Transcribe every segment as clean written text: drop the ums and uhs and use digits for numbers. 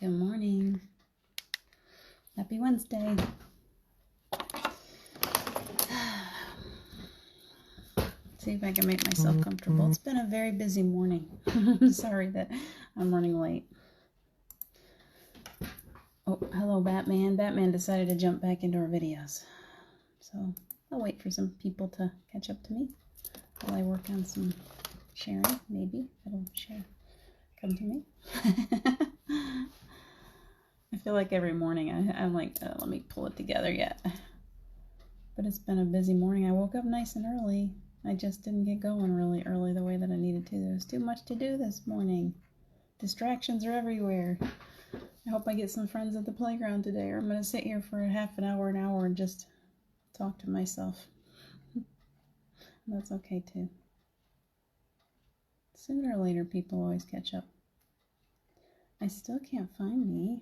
Good morning. Happy Wednesday. See if I can make myself comfortable. It's been a very busy morning. Sorry that I'm running late. Oh, hello, Batman. Batman decided to jump back into our videos. So I'll wait for some people to catch up to me while I work on some sharing. Maybe it'll come to me. I feel like every morning I'm like, let me pull it together yet. But it's been a busy morning. I woke up nice and early. I just didn't get going really early the way that I needed to. There was too much to do this morning. Distractions are everywhere. I hope I get some friends at the playground today, or I'm going to sit here for an hour, and just talk to myself. That's okay too. Sooner or later, people always catch up. I still can't find me.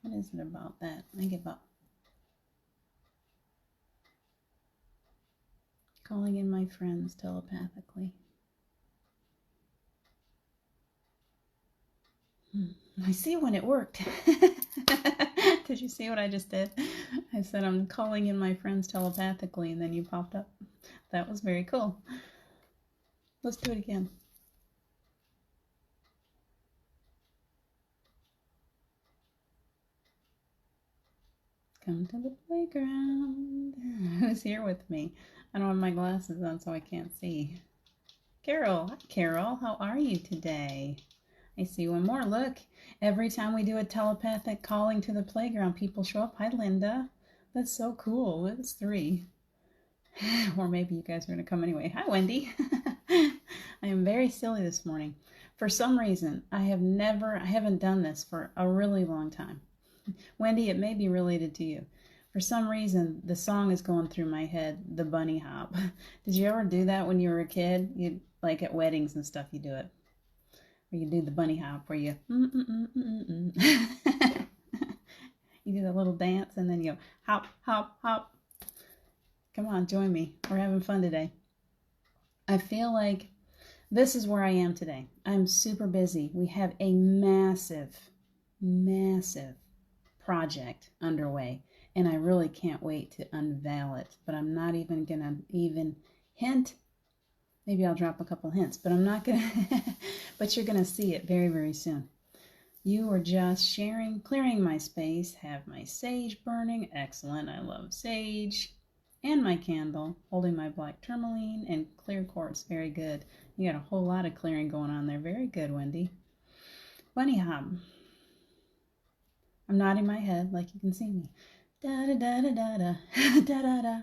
What is it about that? I give up. Calling in my friends telepathically. I see when it worked. Did you see what I just did? I said I'm calling in my friends telepathically, and then you popped up. That was very cool. Let's do it again. Come to the playground. Who's here with me? I don't have my glasses on, so I can't see. Carol. Hi, Carol. How are you today? I see one more. Look, every time we do a telepathic calling to the playground, people show up. Hi, Linda. That's so cool. It's 3. Or maybe you guys are going to come anyway. Hi, Wendy. I am very silly this morning. For some reason, I haven't done this for a really long time. Wendy, it may be related to you. For some reason, the song is going through my head, the bunny hop. Did you ever do that when you were a kid? You like at weddings and stuff, you do it. Or you do the bunny hop where you you do the little dance and then you go hop, hop, hop. Come on, join me. We're having fun today. I feel like this is where I am today. I'm super busy. We have a massive project underway, and I really can't wait to unveil it. But I'm not even gonna hint. Maybe I'll drop a couple hints, but I'm not gonna. But you're gonna see it very, very soon. You were just sharing, clearing my space, have my sage burning. Excellent. I love sage. And my candle, holding my black tourmaline and clear quartz. Very good. You got a whole lot of clearing going on there. Very good, Wendy. Bunny hop. I'm nodding my head like you can see me. Da da da da da da da da da.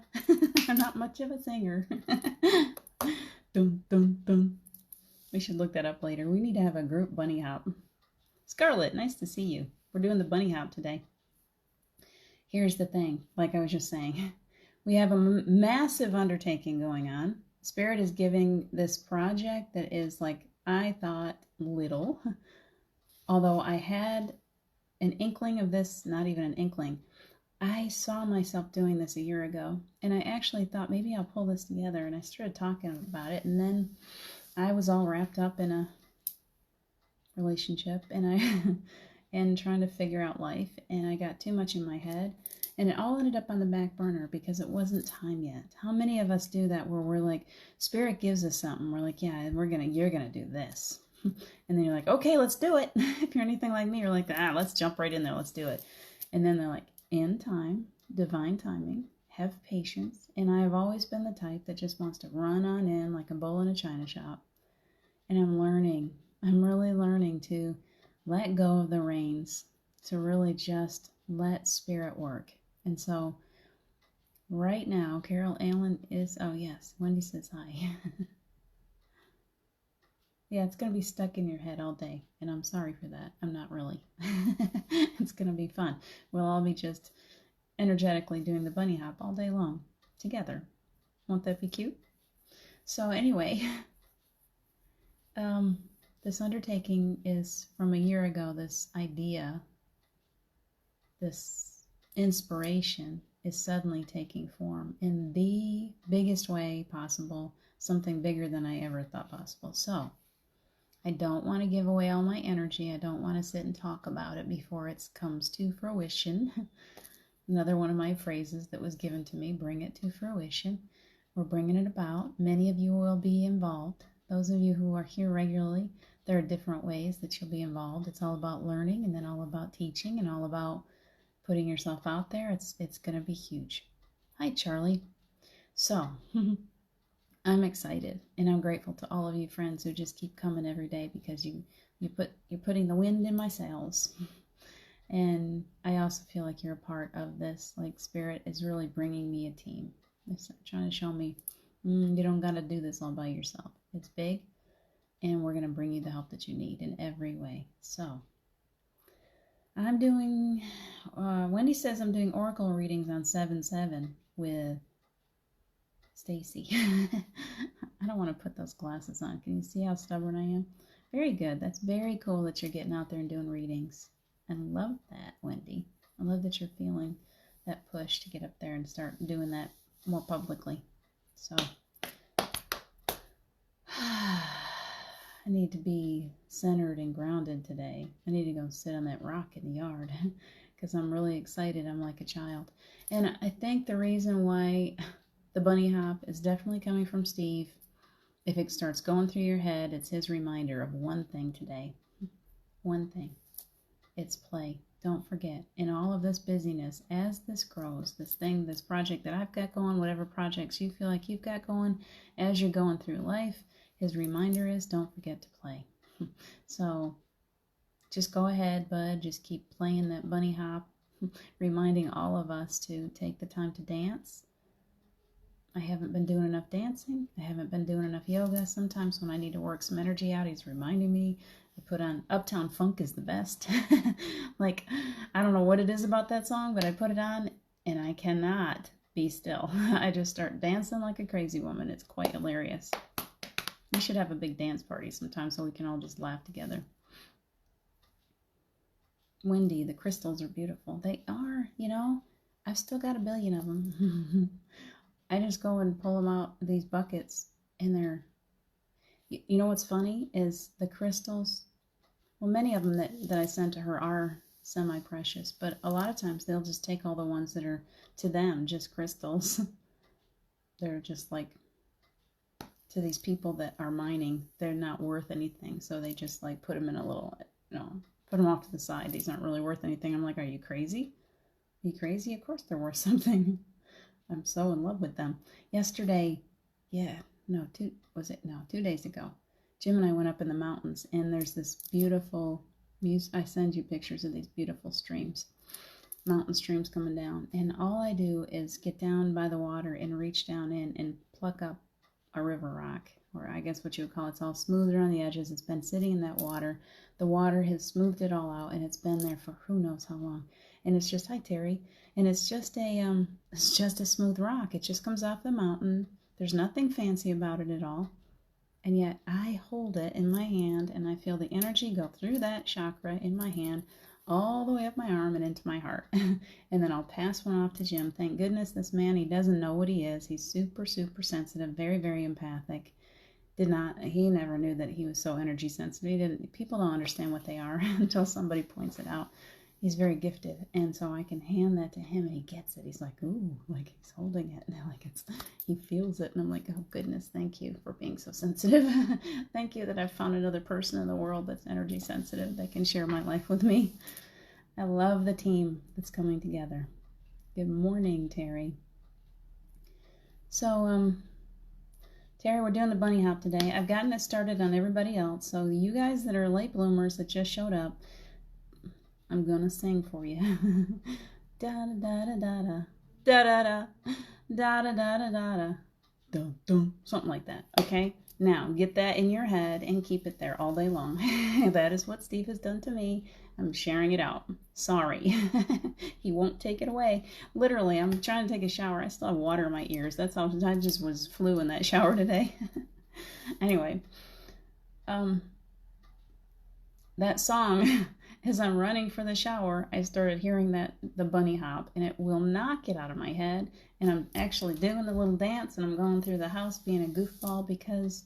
I'm not much of a singer. Dum dum dum. We should look that up later. We need to have a group bunny hop. Scarlett, nice to see you. We're doing the bunny hop today. Here's the thing, like I was just saying. We have a massive undertaking going on. Spirit is giving this project that is, like, I thought little. Although I had an inkling of this, not even an inkling. I saw myself doing this a year ago, and I actually thought maybe I'll pull this together, and I started talking about it, and then I was all wrapped up in a relationship, and and trying to figure out life, and I got too much in my head, and it all ended up on the back burner because it wasn't time yet. How many of us do that where we're like, Spirit gives us something, we're like, yeah, you're gonna do this. And then you're like, okay, let's do it. If you're anything like me, you're like, let's jump right in there, let's do it. And then they're like, in time, divine timing, have patience. And I've always been the type that just wants to run on in like a bull in a china shop. And I'm really learning to let go of the reins, to really just let Spirit work. And so right now, Carol Allen is, oh yes, Wendy says hi. Yeah, it's going to be stuck in your head all day, and I'm sorry for that. I'm not really. It's going to be fun. We'll all be just energetically doing the bunny hop all day long together. Won't that be cute? So anyway, this undertaking is from a year ago. This idea, this inspiration is suddenly taking form in the biggest way possible, something bigger than I ever thought possible. So I don't want to give away all my energy. I don't want to sit and talk about it before it comes to fruition. Another one of my phrases that was given to me, bring it to fruition. We're bringing it about. Many of you will be involved. Those of you who are here regularly, there are different ways that you'll be involved. It's all about learning and then all about teaching and all about putting yourself out there. It's going to be huge. Hi, Charlie. So, I'm excited and I'm grateful to all of you friends who just keep coming every day because you're putting the wind in my sails. And I also feel like you're a part of this. Like Spirit is really bringing me a team. It's trying to show me you don't got to do this all by yourself. It's big, and we're going to bring you the help that you need in every way. So I'm doing, Wendy says I'm doing oracle readings on 7/7 with Stacy. I don't want to put those glasses on. Can you see how stubborn I am? Very good. That's very cool that you're getting out there and doing readings. I love that, Wendy. I love that you're feeling that push to get up there and start doing that more publicly. So I need to be centered and grounded today. I need to go sit on that rock in the yard because I'm really excited. I'm like a child. And I think the reason why the bunny hop is definitely coming from Steve. If it starts going through your head, it's his reminder of one thing today. One thing. It's play. Don't forget. In all of this busyness, as this grows, this project that I've got going, whatever projects you feel like you've got going, as you're going through life, his reminder is don't forget to play. So just go ahead, bud. Just keep playing that bunny hop, reminding all of us to take the time to dance. I haven't been doing enough dancing. I haven't been doing enough yoga. Sometimes when I need to work some energy out, he's reminding me. I put on Uptown Funk is the best. Like, I don't know what it is about that song, but I put it on and I cannot be still. I just start dancing like a crazy woman. It's quite hilarious. We should have a big dance party sometime so we can all just laugh together. Wendy, the crystals are beautiful. They are, I've still got 1 billion of them. I just go and pull them out of these buckets and they're, what's funny is the crystals, well, many of them that I sent to her are semi-precious, but a lot of times they'll just take all the ones that are, to them, just crystals. They're just like, to these people that are mining, they're not worth anything, so they just like put them in a little, put them off to the side. These aren't really worth anything. I'm like, are you crazy? Are you crazy? Of course they're worth something. I'm so in love with them. Yesterday, 2 days ago, Jim and I went up in the mountains, and there's this beautiful, I send you pictures of these beautiful streams, mountain streams coming down, and all I do is get down by the water and reach down in and pluck up a river rock, or I guess what you would call it. It's all smooth around the edges. It's been sitting in that water. The water has smoothed it all out, and it's been there for who knows how long. And it's just, hi Terry, and it's just a smooth rock. It just comes off the mountain. There's nothing fancy about it at all. And yet I hold it in my hand and I feel the energy go through that chakra in my hand all the way up my arm and into my heart. And then I'll pass one off to Jim. Thank goodness this man, he doesn't know what he is. He's super, super sensitive, very, very empathic. He never knew that he was so energy sensitive. People don't understand what they are until somebody points it out. He's very gifted, and so I can hand that to him, and he gets it. He's like, ooh, like he's holding it, and he feels it, and I'm like, oh goodness, thank you for being so sensitive. Thank you that I've found another person in the world that's energy sensitive that can share my life with me. I love the team that's coming together. Good morning, Terry. So, Terry, we're doing the bunny hop today. I've gotten it started on everybody else, so you guys that are late bloomers that just showed up, I'm gonna sing for you. Da da da da da da da da da da da da da da dum dum, something like that. Okay, now get that in your head and keep it there all day long. That is what Steve has done to me. I'm sharing it out. Sorry. He won't take it away. Literally, I'm trying to take a shower. I still have water in my ears. That's how I just flew in that shower today. Anyway, that song. As I'm running for the shower, I started hearing the bunny hop, and it will not get out of my head. And I'm actually doing the little dance, and I'm going through the house being a goofball because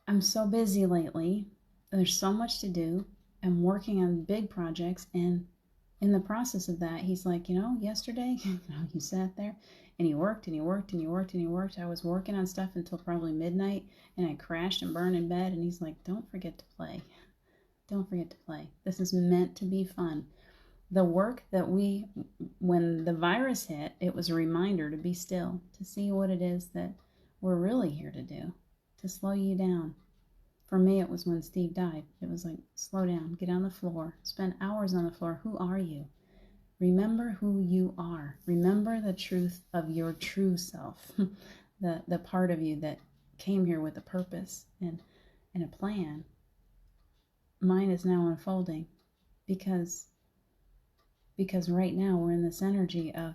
I'm so busy lately. there's so much to do. I'm working on big projects, and in the process of that, he's like, yesterday, you sat there and you worked and you worked and you worked and you worked. I was working on stuff until probably midnight, and I crashed and burned in bed. And he's like, don't forget to play. Don't forget to play. This is meant to be fun. The work that when the virus hit, it was a reminder to be still, to see what it is that we're really here to do, to slow you down. For me, it was when Steve died. It was like, slow down, get on the floor, spend hours on the floor. Who are you? Remember who you are. Remember the truth of your true self, the part of you that came here with a purpose and a plan. Mine is now unfolding because right now we're in this energy of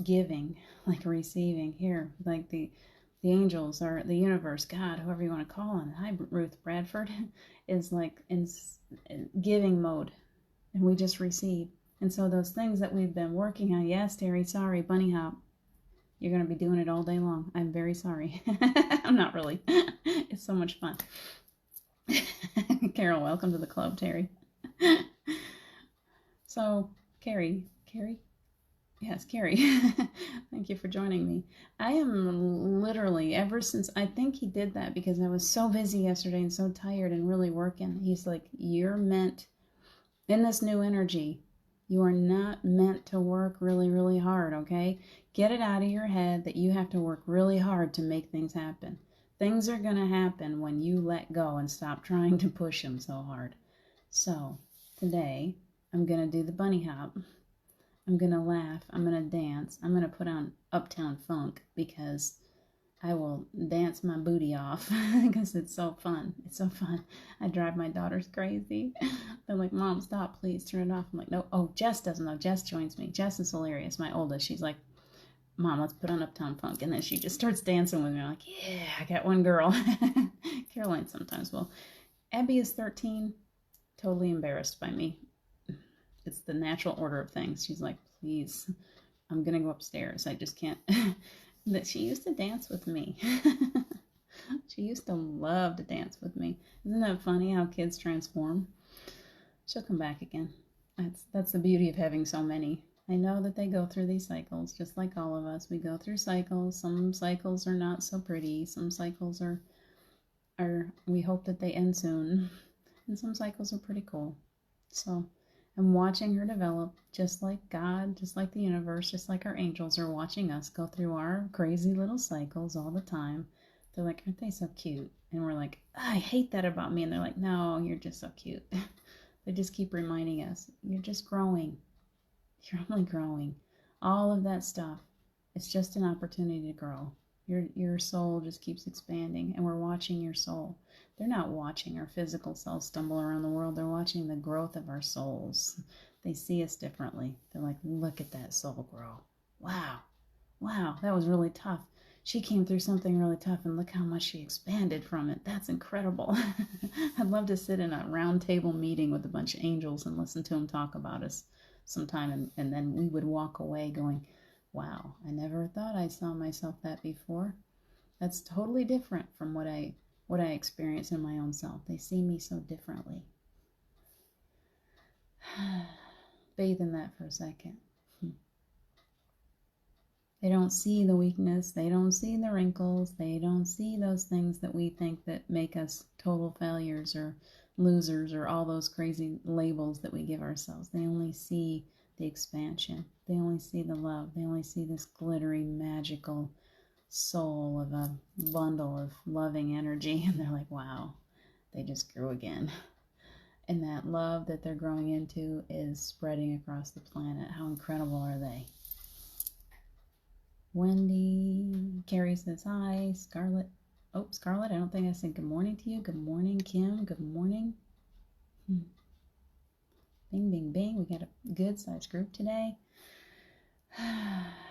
giving, like receiving here, like the angels or the universe, God, whoever you want to call on. Hi, Ruth Bradford, is like in giving mode, and we just receive. And so those things that we've been working on, yes, Terry, sorry, bunny hop, you're going to be doing it all day long. I'm very sorry. I'm not really. It's so much fun. Carol, welcome to the club, Terry. So, Carrie? Yes, Carrie. Thank you for joining me. I am literally, ever since, I think he did that because I was so busy yesterday and so tired and really working. He's like, you're meant, in this new energy, you are not meant to work really, really hard, okay? Get it out of your head that you have to work really hard to make things happen. Things are going to happen when you let go and stop trying to push them so hard. So, today, I'm going to do the bunny hop. I'm going to laugh. I'm going to dance. I'm going to put on Uptown Funk because I will dance my booty off because it's so fun. It's so fun. I drive my daughters crazy. They're like, Mom, stop, please turn it off. I'm like, no. Oh, Jess doesn't know. Jess joins me. Jess is hilarious. My oldest. She's like, Mom, let's put on Uptown Funk. And then she just starts dancing with me. I'm like, yeah, I got one girl. Caroline sometimes will. Abby is 13, totally embarrassed by me. It's the natural order of things. She's like, please, I'm going to go upstairs. I just can't. That she used to dance with me. She used to love to dance with me. Isn't that funny how kids transform? She'll come back again. That's the beauty of having so many. I know that they go through these cycles, just like all of us. We go through cycles. Some cycles are not so pretty. Some cycles are we hope that they end soon. And some cycles are pretty cool. So I'm watching her develop, just like God, just like the universe, just like our angels are watching us go through our crazy little cycles all the time. They're like, aren't they so cute? And we're like, I hate that about me. And they're like, no, you're just so cute. They just keep reminding us, you're just growing. You're only growing. All of that stuff, it's just an opportunity to grow. Your soul just keeps expanding, and we're watching your soul. They're not watching our physical selves stumble around the world. They're watching the growth of our souls. They see us differently. They're like, look at that soul grow. Wow, that was really tough. She came through something really tough, and look how much she expanded from it. That's incredible. I'd love to sit in a round table meeting with a bunch of angels and listen to them talk about us sometime, and then we would walk away going, wow, I never thought I saw myself that before. That's totally different from what I experience in my own self. They see me so differently. Bathe in that for a second. They don't see the weakness. They don't see the wrinkles. They don't see those things that we think that make us total failures or losers or all those crazy labels that we give ourselves. They only see the expansion. They only see the love. They only see this glittery, magical soul of a bundle of loving energy. And they're like, wow, they just grew again. And that love that they're growing into is spreading across the planet. How incredible are they? Wendy, Carrie says hi. Scarlett, I don't think I said good morning to you. Good morning, Kim. Good morning. Bing, bing, bing. We got a good sized group today.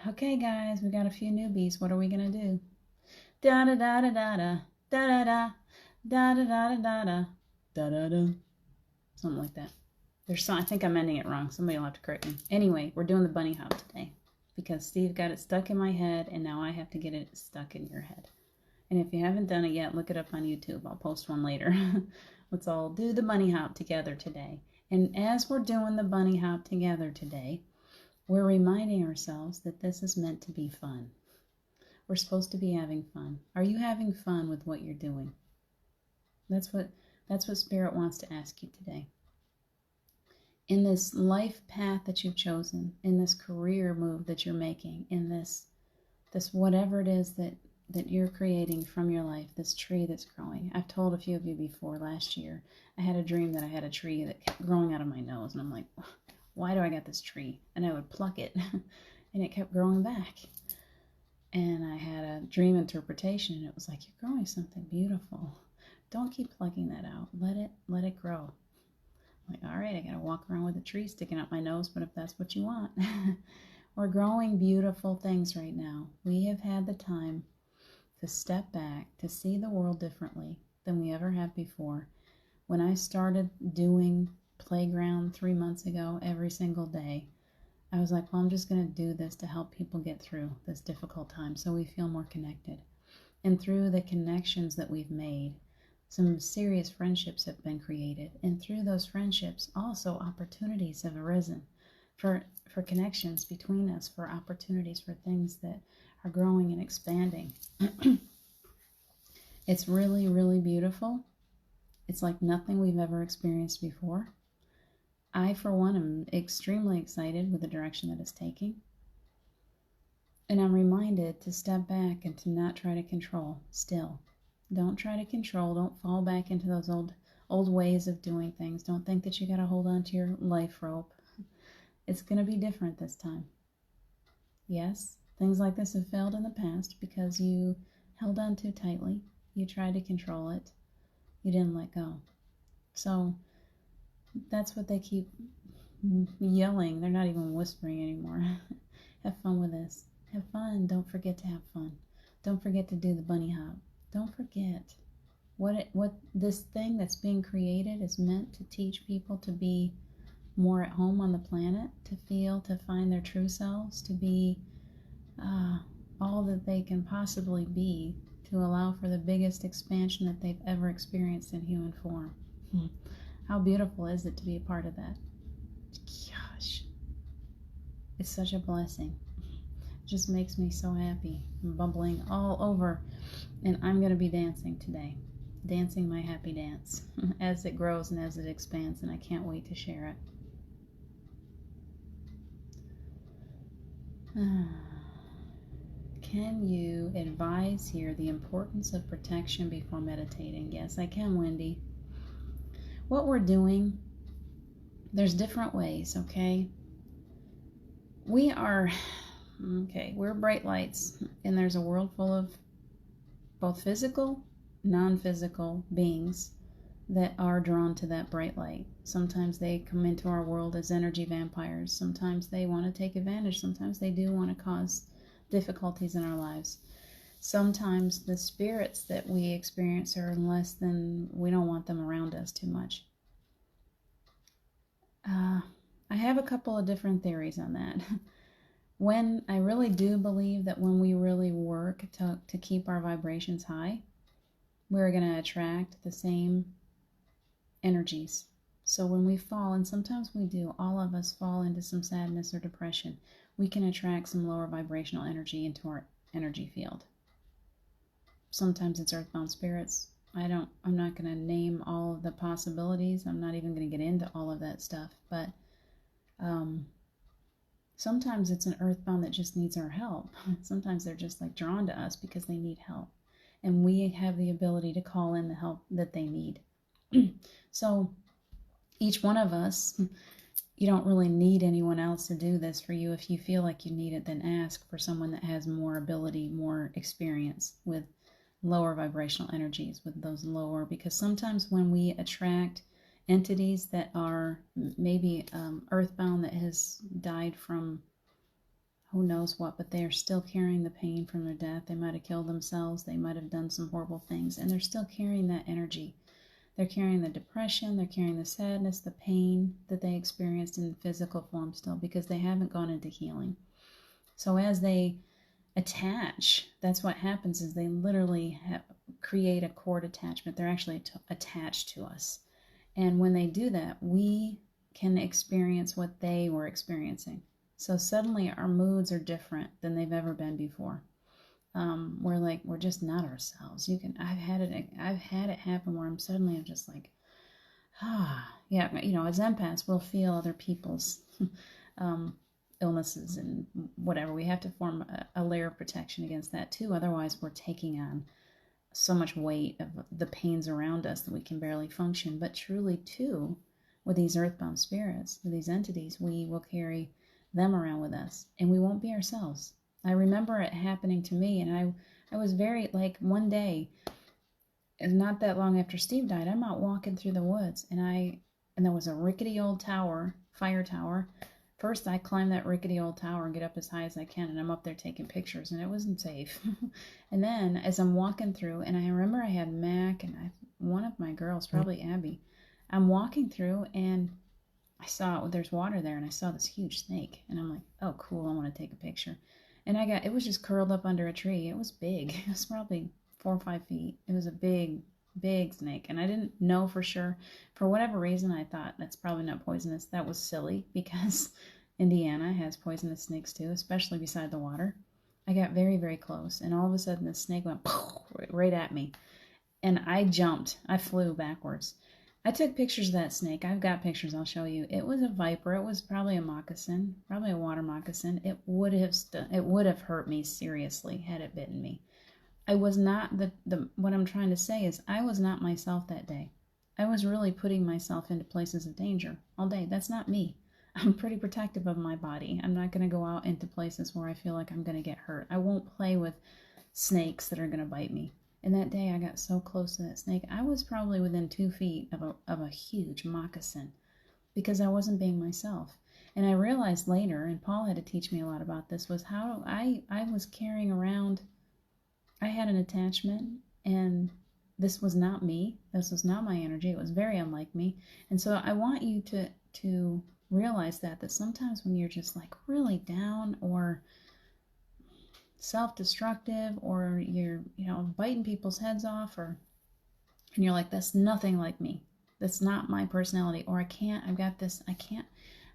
Okay, guys, we got a few newbies. What are we gonna do? Da da da da da da da da da da da da da da da da da. Something like that. I think I'm ending it wrong. Somebody will have to correct me. Anyway, we're doing the bunny hop today because Steve got it stuck in my head, and now I have to get it stuck in your head. And if you haven't done it yet, look it up on YouTube. I'll post one later. Let's all do the bunny hop together today. And as we're doing the bunny hop together today, we're reminding ourselves that this is meant to be fun. We're supposed to be having fun. Are you having fun with what you're doing? That's what Spirit wants to ask you today. In this life path that you've chosen, in this career move that you're making, in this whatever it is that you're creating from your life, this tree that's growing. I've told a few of you before, last year, I had a dream that I had a tree that kept growing out of my nose. And I'm like, why do I got this tree? And I would pluck it and it kept growing back. And I had a dream interpretation and it was like, you're growing something beautiful. Don't keep plucking that out. Let it grow. I'm like, all right, I got to walk around with a tree sticking out my nose, but if that's what you want. We're growing beautiful things right now. We have had the time to step back, to see the world differently than we ever have before. When I started doing Playground 3 months ago, every single day, I was like, well, I'm just going to do this to help people get through this difficult time so we feel more connected. And through the connections that we've made, some serious friendships have been created. And through those friendships, also opportunities have arisen for connections between us, for opportunities for things that are growing and expanding. It's really, really beautiful. It's like nothing we've ever experienced before. I, for one, am extremely excited with the direction that it's taking. And I'm reminded to step back and to not try to control still. Don't try to control. Don't fall back into those old ways of doing things. Don't think that you got to hold on to your life rope. It's going to be different this time. Yes, things like this have failed in the past because you held on too tightly. You tried to control it. You didn't let go. So that's what they keep yelling. They're not even whispering anymore. Have fun with this. Have fun. Don't forget to have fun. Don't forget to do the bunny hop. Don't forget what this thing that's being created is meant to teach people to be more at home on the planet, to feel, to find their true selves, to be all that they can possibly be, to allow for the biggest expansion that they've ever experienced in human form. How beautiful is it to be a part of that? Gosh, it's such a blessing. It just makes me so happy. I'm bubbling all over, and I'm going to be dancing today. Dancing my happy dance as it grows and as it expands, and I can't wait to share it. Can you advise here the importance of protection before meditating? Yes, I can, Wendy. What we're doing, there's different ways, okay? We're bright lights, and there's a world full of both physical, non-physical beings that are drawn to that bright light. Sometimes they come into our world as energy vampires. Sometimes they want to take advantage. Sometimes they do want to cause difficulties in our lives. Sometimes the spirits that we experience are less than, we don't want them around us too much. I have a couple of different theories on that. When I really do believe that when we really work to keep our vibrations high, we're going to attract the same energies. So when we fall, and sometimes we do, all of us fall into some sadness or depression, we can attract some lower vibrational energy into our energy field. Sometimes it's earthbound spirits. I'm not going to name all of the possibilities. I'm not even going to get into all of that stuff, but sometimes it's an earthbound that just needs our help. Sometimes they're just like drawn to us because they need help, and we have the ability to call in the help that they need. So each one of us, you don't really need anyone else to do this for you. If you feel like you need it, then ask for someone that has more ability, more experience with lower vibrational energies, with those lower, because sometimes when we attract entities that are maybe earthbound, that has died from who knows what, but they are still carrying the pain from their death. They might have killed themselves. They might have done some horrible things, and they're still carrying that energy. They're carrying the depression, they're carrying the sadness, the pain that they experienced in physical form still, because they haven't gone into healing. So as they attach, that's what happens, is they literally create a cord attachment. They're actually attached to us. And when they do that, we can experience what they were experiencing. So suddenly our moods are different than they've ever been before. We're just not ourselves. I've had it happen where I'm just like, yeah, as empaths, we'll feel other people's illnesses and whatever. We have to form a layer of protection against that too. Otherwise, we're taking on so much weight of the pains around us that we can barely function. But truly, too, with these earthbound spirits, with these entities, we will carry them around with us, and we won't be ourselves. I remember it happening to me, and I was very, like, one day, and not that long after Steve died, I'm out walking through the woods, and there was a rickety old tower, fire tower. First, I climb that rickety old tower and get up as high as I can, and I'm up there taking pictures, and it wasn't safe. And then, as I'm walking through, and I remember I had Mac and one of my girls, probably Abby, I'm walking through, and I saw there's water there, and I saw this huge snake, and I'm like, oh, cool, I want to take a picture. And it was just curled up under a tree. It was big. It was probably 4 or 5 feet. It was a big, big snake. And I didn't know for sure. For whatever reason, I thought that's probably not poisonous. That was silly because Indiana has poisonous snakes too, especially beside the water. I got very, very close. And all of a sudden, the snake went right at me. And I jumped. I flew backwards. I took pictures of that snake. I've got pictures I'll show you. It was a viper. It was probably a moccasin, probably a water moccasin. It would have hurt me seriously had it bitten me. I was not what I'm trying to say is I was not myself that day. I was really putting myself into places of danger all day. That's not me. I'm pretty protective of my body. I'm not going to go out into places where I feel like I'm going to get hurt. I won't play with snakes that are going to bite me. And that day I got so close to that snake, I was probably within 2 feet of a huge moccasin because I wasn't being myself. And I realized later, and Paul had to teach me a lot about this, was how I was carrying around, I had an attachment, and this was not me. This was not my energy. It was very unlike me. And so I want you to realize that sometimes when you're just like really down or self-destructive, or you're biting people's heads off, and you're like, that's nothing like me, that's not my personality, or I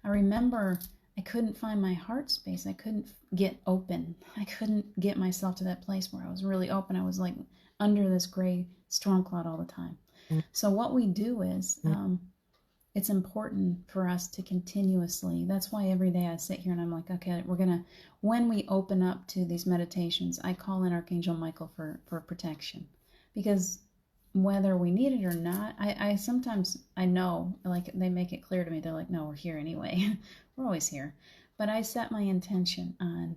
remember I couldn't find my heart space. I couldn't get open. I couldn't get myself to that place where I was really open. I was like under this gray storm cloud all the time. So what we do is it's important for us to continuously, that's why every day I sit here and I'm like, okay, when we open up to these meditations, I call in Archangel Michael for protection. Because whether we need it or not, I sometimes, I know, like they make it clear to me, they're like, no, we're here anyway. We're always here. But I set my intention on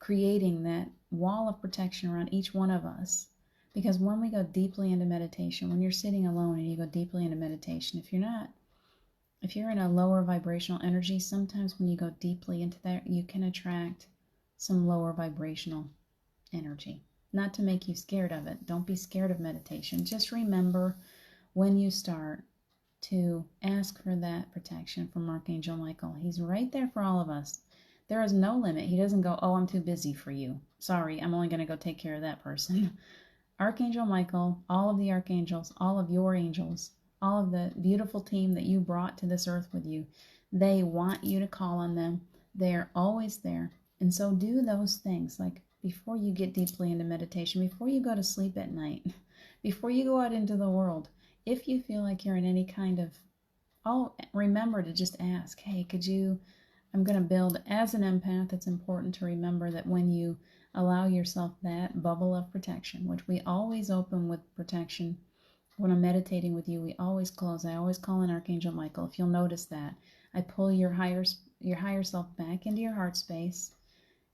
creating that wall of protection around each one of us. Because when we go deeply into meditation, when you're sitting alone and you go deeply into meditation, if you're in a lower vibrational energy, sometimes when you go deeply into that, you can attract some lower vibrational energy. Not to make you scared of it. Don't be scared of meditation. Just remember when you start to ask for that protection from Archangel Michael. He's right there for all of us. There is no limit. He doesn't go, oh, I'm too busy for you. Sorry, I'm only going to go take care of that person. Archangel Michael, all of the archangels, all of your angels, all of the beautiful team that you brought to this earth with you, they want you to call on them. They're always there. And so do those things, like before you get deeply into meditation, before you go to sleep at night, before you go out into the world, if you feel like you're in any kind of, remember to just ask, hey, I'm going to build, as an empath, it's important to remember that when you allow yourself that bubble of protection, which we always open with protection. When I'm meditating with you, we always close. I always call in Archangel Michael. If you'll notice that, I pull your higher self back into your heart space,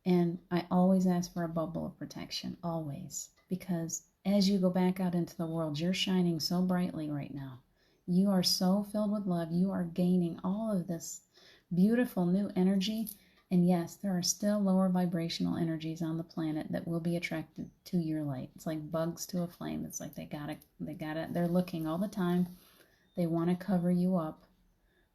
and I always ask for a bubble of protection, always. Because as you go back out into the world, you're shining so brightly right now. You are so filled with love. You are gaining all of this beautiful new energy. And yes, there are still lower vibrational energies on the planet that will be attracted to your light. It's like bugs to a flame. It's like they're looking all the time. They want to cover you up.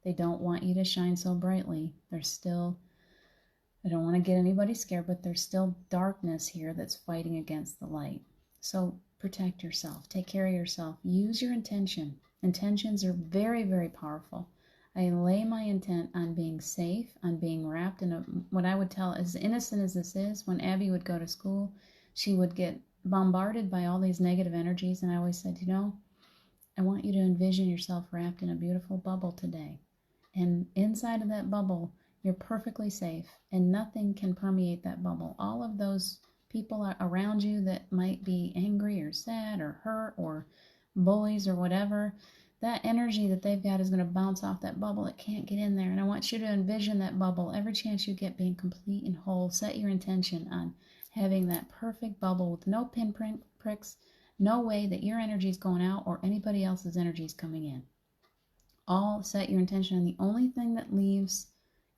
They don't want you to shine so brightly. I don't want to get anybody scared, but there's still darkness here that's fighting against the light. So protect yourself. Take care of yourself. Use your intention. Intentions are very, very powerful. I lay my intent on being safe, on being wrapped in what I would tell, as innocent as this is, when Abby would go to school, she would get bombarded by all these negative energies. And I always said, I want you to envision yourself wrapped in a beautiful bubble today. And inside of that bubble, you're perfectly safe and nothing can permeate that bubble. All of those people around you that might be angry or sad or hurt or bullies or whatever, that energy that they've got is going to bounce off that bubble. It can't get in there. And I want you to envision that bubble every chance you get being complete and whole. Set your intention on having that perfect bubble with no pricks, no way that your energy is going out or anybody else's energy is coming in. All set your intention on the only thing that leaves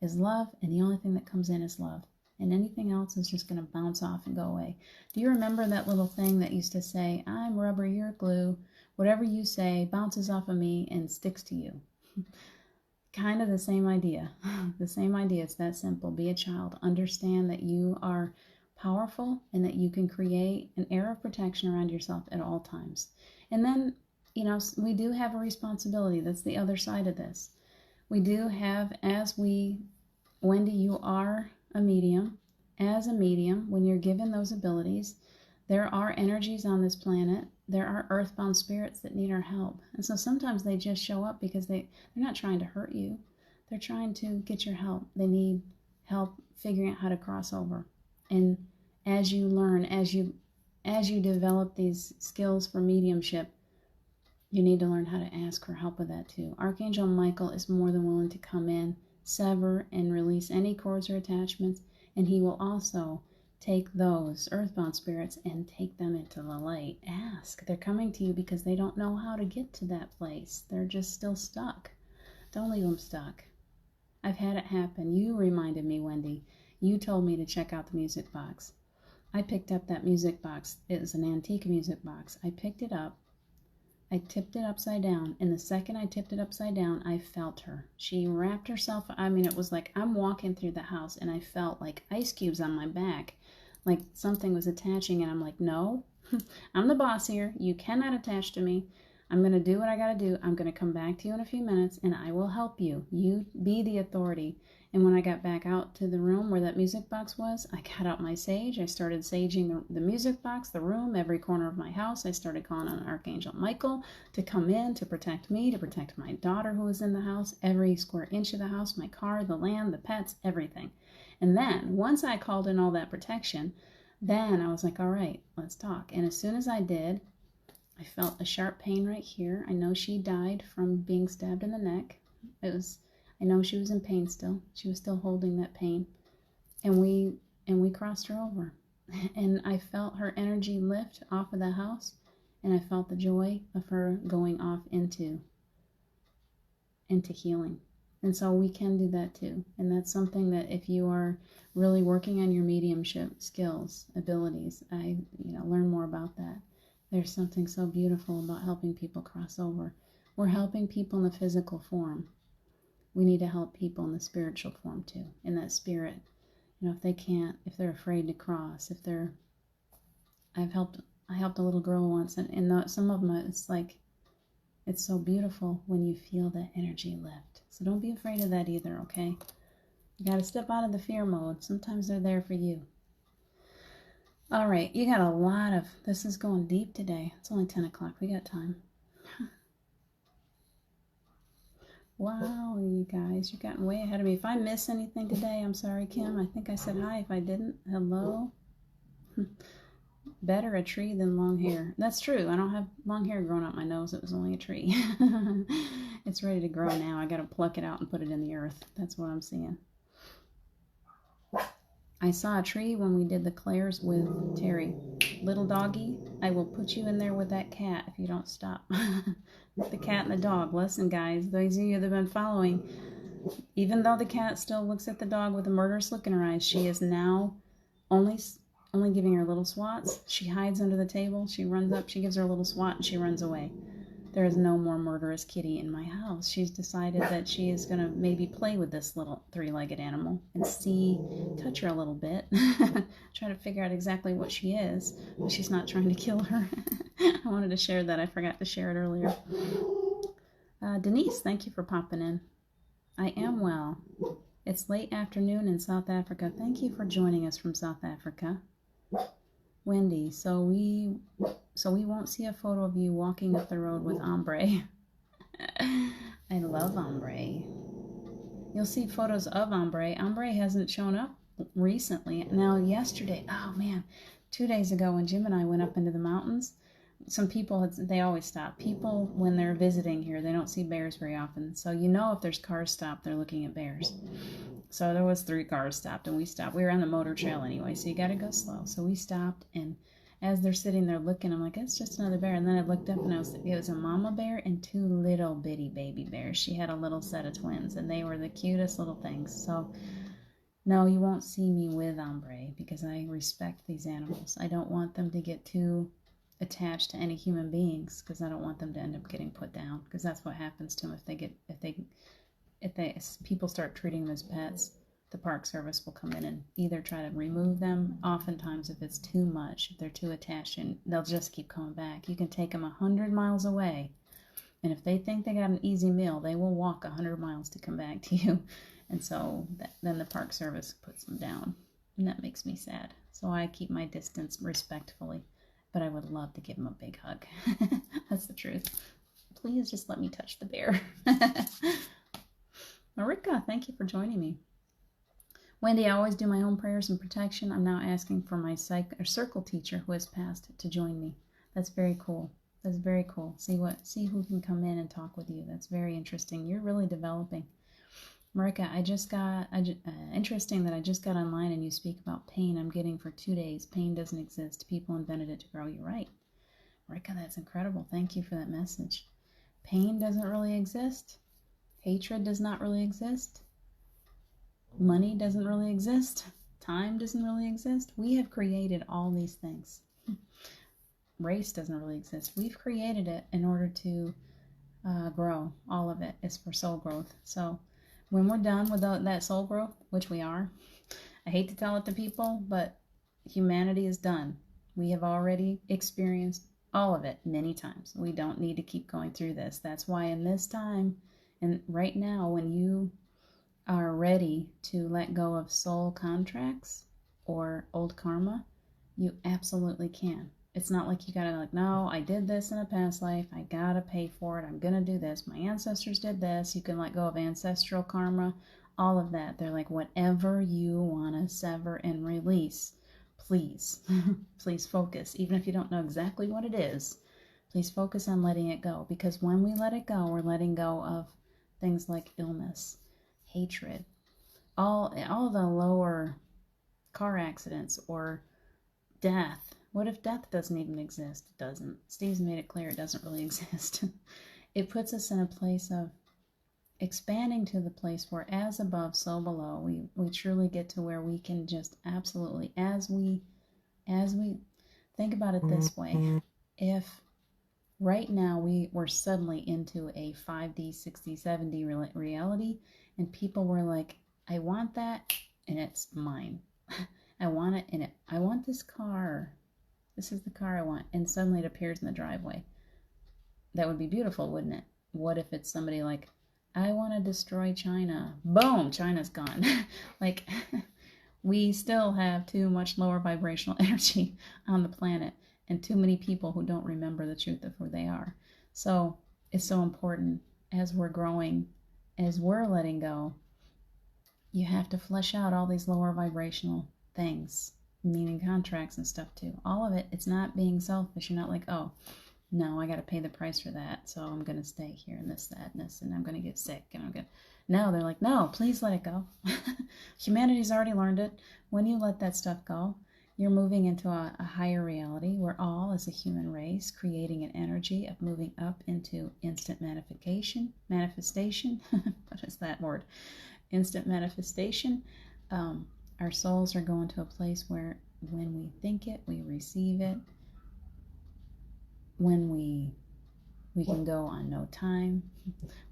is love, and the only thing that comes in is love. And anything else is just going to bounce off and go away. Do you remember that little thing that used to say, I'm rubber, you're glue. Whatever you say bounces off of me and sticks to you. Kind of the same idea. The same idea. It's that simple. Be a child. Understand that you are powerful and that you can create an air of protection around yourself at all times. And then, we do have a responsibility. That's the other side of this. We do have, Wendy, you are a medium. As a medium, when you're given those abilities, there are energies on this planet. There are earthbound spirits that need our help. And so sometimes they just show up because they're not trying to hurt you. They're trying to get your help. They need help figuring out how to cross over. And as you learn, as you develop these skills for mediumship, you need to learn how to ask for help with that too. Archangel Michael is more than willing to come in, sever and release any cords or attachments, and he will also take those earthbound spirits and take them into the light. Ask. They're coming to you because they don't know how to get to that place. They're just still stuck. Don't leave them stuck. I've had it happen. You reminded me, Wendy. You told me to check out the music box. I picked up that music box. It was an antique music box. I picked it up. I tipped it upside down, and the second I tipped it upside down, I felt her. She wrapped herself, it was like I'm walking through the house, and I felt like ice cubes on my back, like something was attaching, and I'm like, no, I'm the boss here. You cannot attach to me. I'm going to do what I got to do. I'm going to come back to you in a few minutes, and I will help you. You be the authority. And when I got back out to the room where that music box was, I got out my sage. I started saging the music box, the room, every corner of my house. I started calling on Archangel Michael to come in, to protect me, to protect my daughter who was in the house, every square inch of the house, my car, the land, the pets, everything. And then, once I called in all that protection, then I was like, all right, let's talk. And as soon as I did, I felt a sharp pain right here. I know she died from being stabbed in the neck. I know she was in pain still. She was still holding that pain. And we crossed her over. And I felt her energy lift off of the house. And I felt the joy of her going off into healing. And so we can do that too. And that's something that if you are really working on your mediumship skills, abilities, learn more about that. There's something so beautiful about helping people cross over. We're helping people in the physical form. We need to help people in the spiritual form too. In that spirit, if they're afraid to cross, I helped a little girl once, and some of them, it's so beautiful when you feel that energy lift. So don't be afraid of that either, okay? You got to step out of the fear mode. Sometimes they're there for you. All right, you got this is going deep today. It's only 10 o'clock. We got time. Wow, you guys, you've gotten way ahead of me. If I miss anything today, I'm sorry, Kim. I think I said hi. If I didn't, hello. Better a tree than long hair. That's true. I don't have long hair growing out my nose. It was only a tree. It's ready to grow now. I got to pluck it out and put it in the earth. That's what I'm seeing. I saw a tree when we did the Claire's with Terry. Little doggy, I will put you in there with that cat if you don't stop. The cat and the dog. Listen, guys, those of you that have been following, even though the cat still looks at the dog with a murderous look in her eyes, she is now only giving her little swats. She hides under the table. She runs up. She gives her a little swat and she runs away. There is no more murderous kitty in my house. She's decided that she is going to maybe play with this little three-legged animal and touch her a little bit. Try to figure out exactly what she is, but she's not trying to kill her. I wanted to share that. I forgot to share it earlier. Denise, thank you for popping in. I am well. It's late afternoon in South Africa. Thank you for joining us from South Africa. Wendy, so we won't see a photo of you walking up the road with ombre. I love ombre. You'll see photos of ombre. Ombre hasn't shown up recently. Now yesterday, oh man, 2 days ago when Jim and I went up into the mountains, some people, they always stop. People, when they're visiting here, they don't see bears very often. So you know if there's cars stopped, they're looking at bears. So there was 3 cars stopped, and we stopped. We were on the motor trail anyway, so you got to go slow. So we stopped, and as they're sitting there looking, I'm like, it's just another bear. And then I looked up, and it was a mama bear and 2 little bitty baby bears. She had a little set of twins, and they were the cutest little things. So no, you won't see me with ombre because I respect these animals. I don't want them to get too attached to any human beings because I don't want them to end up getting put down, because that's what happens to them if people start treating them as pets. The Park Service will come in and either try to remove them. Oftentimes, if it's too much, if they're too attached, and they'll just keep coming back. You can take them 100 miles away, and if they think they got an easy meal, they will walk 100 miles to come back to you. And so then the Park Service puts them down, and that makes me sad. So I keep my distance respectfully. But I would love to give him a big hug. That's the truth. Please just let me touch the bear. Marika, thank you for joining me. Wendy, I always do my own prayers and protection. I'm now asking for my circle teacher who has passed to join me. That's very cool. That's very cool. See who can come in and talk with you. That's very interesting. You're really developing. Marika, interesting that I just got online and you speak about pain I'm getting for 2 days. Pain doesn't exist. People invented it to grow. You're right. Marika, that's incredible. Thank you for that message. Pain doesn't really exist. Hatred does not really exist. Money doesn't really exist. Time doesn't really exist. We have created all these things. Race doesn't really exist. We've created it in order to grow. All of it is for soul growth. So when we're done with that soul growth, which we are, I hate to tell it to people, but humanity is done. We have already experienced all of it many times. We don't need to keep going through this. That's why in this time, and right now, when you are ready to let go of soul contracts or old karma, you absolutely can. It's not like you gotta no, I did this in a past life. I gotta pay for it. I'm gonna do this. My ancestors did this. You can let go of ancestral karma, all of that. They're like, whatever you want to sever and release, please, please focus. Even if you don't know exactly what it is, please focus on letting it go. Because when we let it go, we're letting go of things like illness, hatred, all the lower car accidents or death. What if death doesn't even exist? It doesn't. Steve's made it clear it doesn't really exist. It puts us in a place of expanding to the place where as above, so below, we truly get to where we can just absolutely, as we think about it this way, if right now we were suddenly into a 5D, 6D, 7D reality, and people were like, I want that, and it's mine. I want it, and I want this car. This is the car I want. And suddenly it appears in the driveway. That would be beautiful, wouldn't it? What if it's somebody like, I want to destroy China. Boom, China's gone. Like, we still have too much lower vibrational energy on the planet and too many people who don't remember the truth of who they are. So it's so important as we're growing, as we're letting go, you have to flesh out all these lower vibrational things, meaning contracts and stuff too. All of it, it's not being selfish. You're not like, oh, no, I got to pay the price for that, so I'm going to stay here and this, that, and this, and I'm going to get sick, and I'm going to... No, they're like, no, please let it go. Humanity's already learned it. When you let that stuff go, you're moving into a higher reality. We're all, as a human race, creating an energy of moving up into instant manifestation. What is that word? Instant manifestation. Our souls are going to a place where when we think it, we receive it. When we We can go on no time.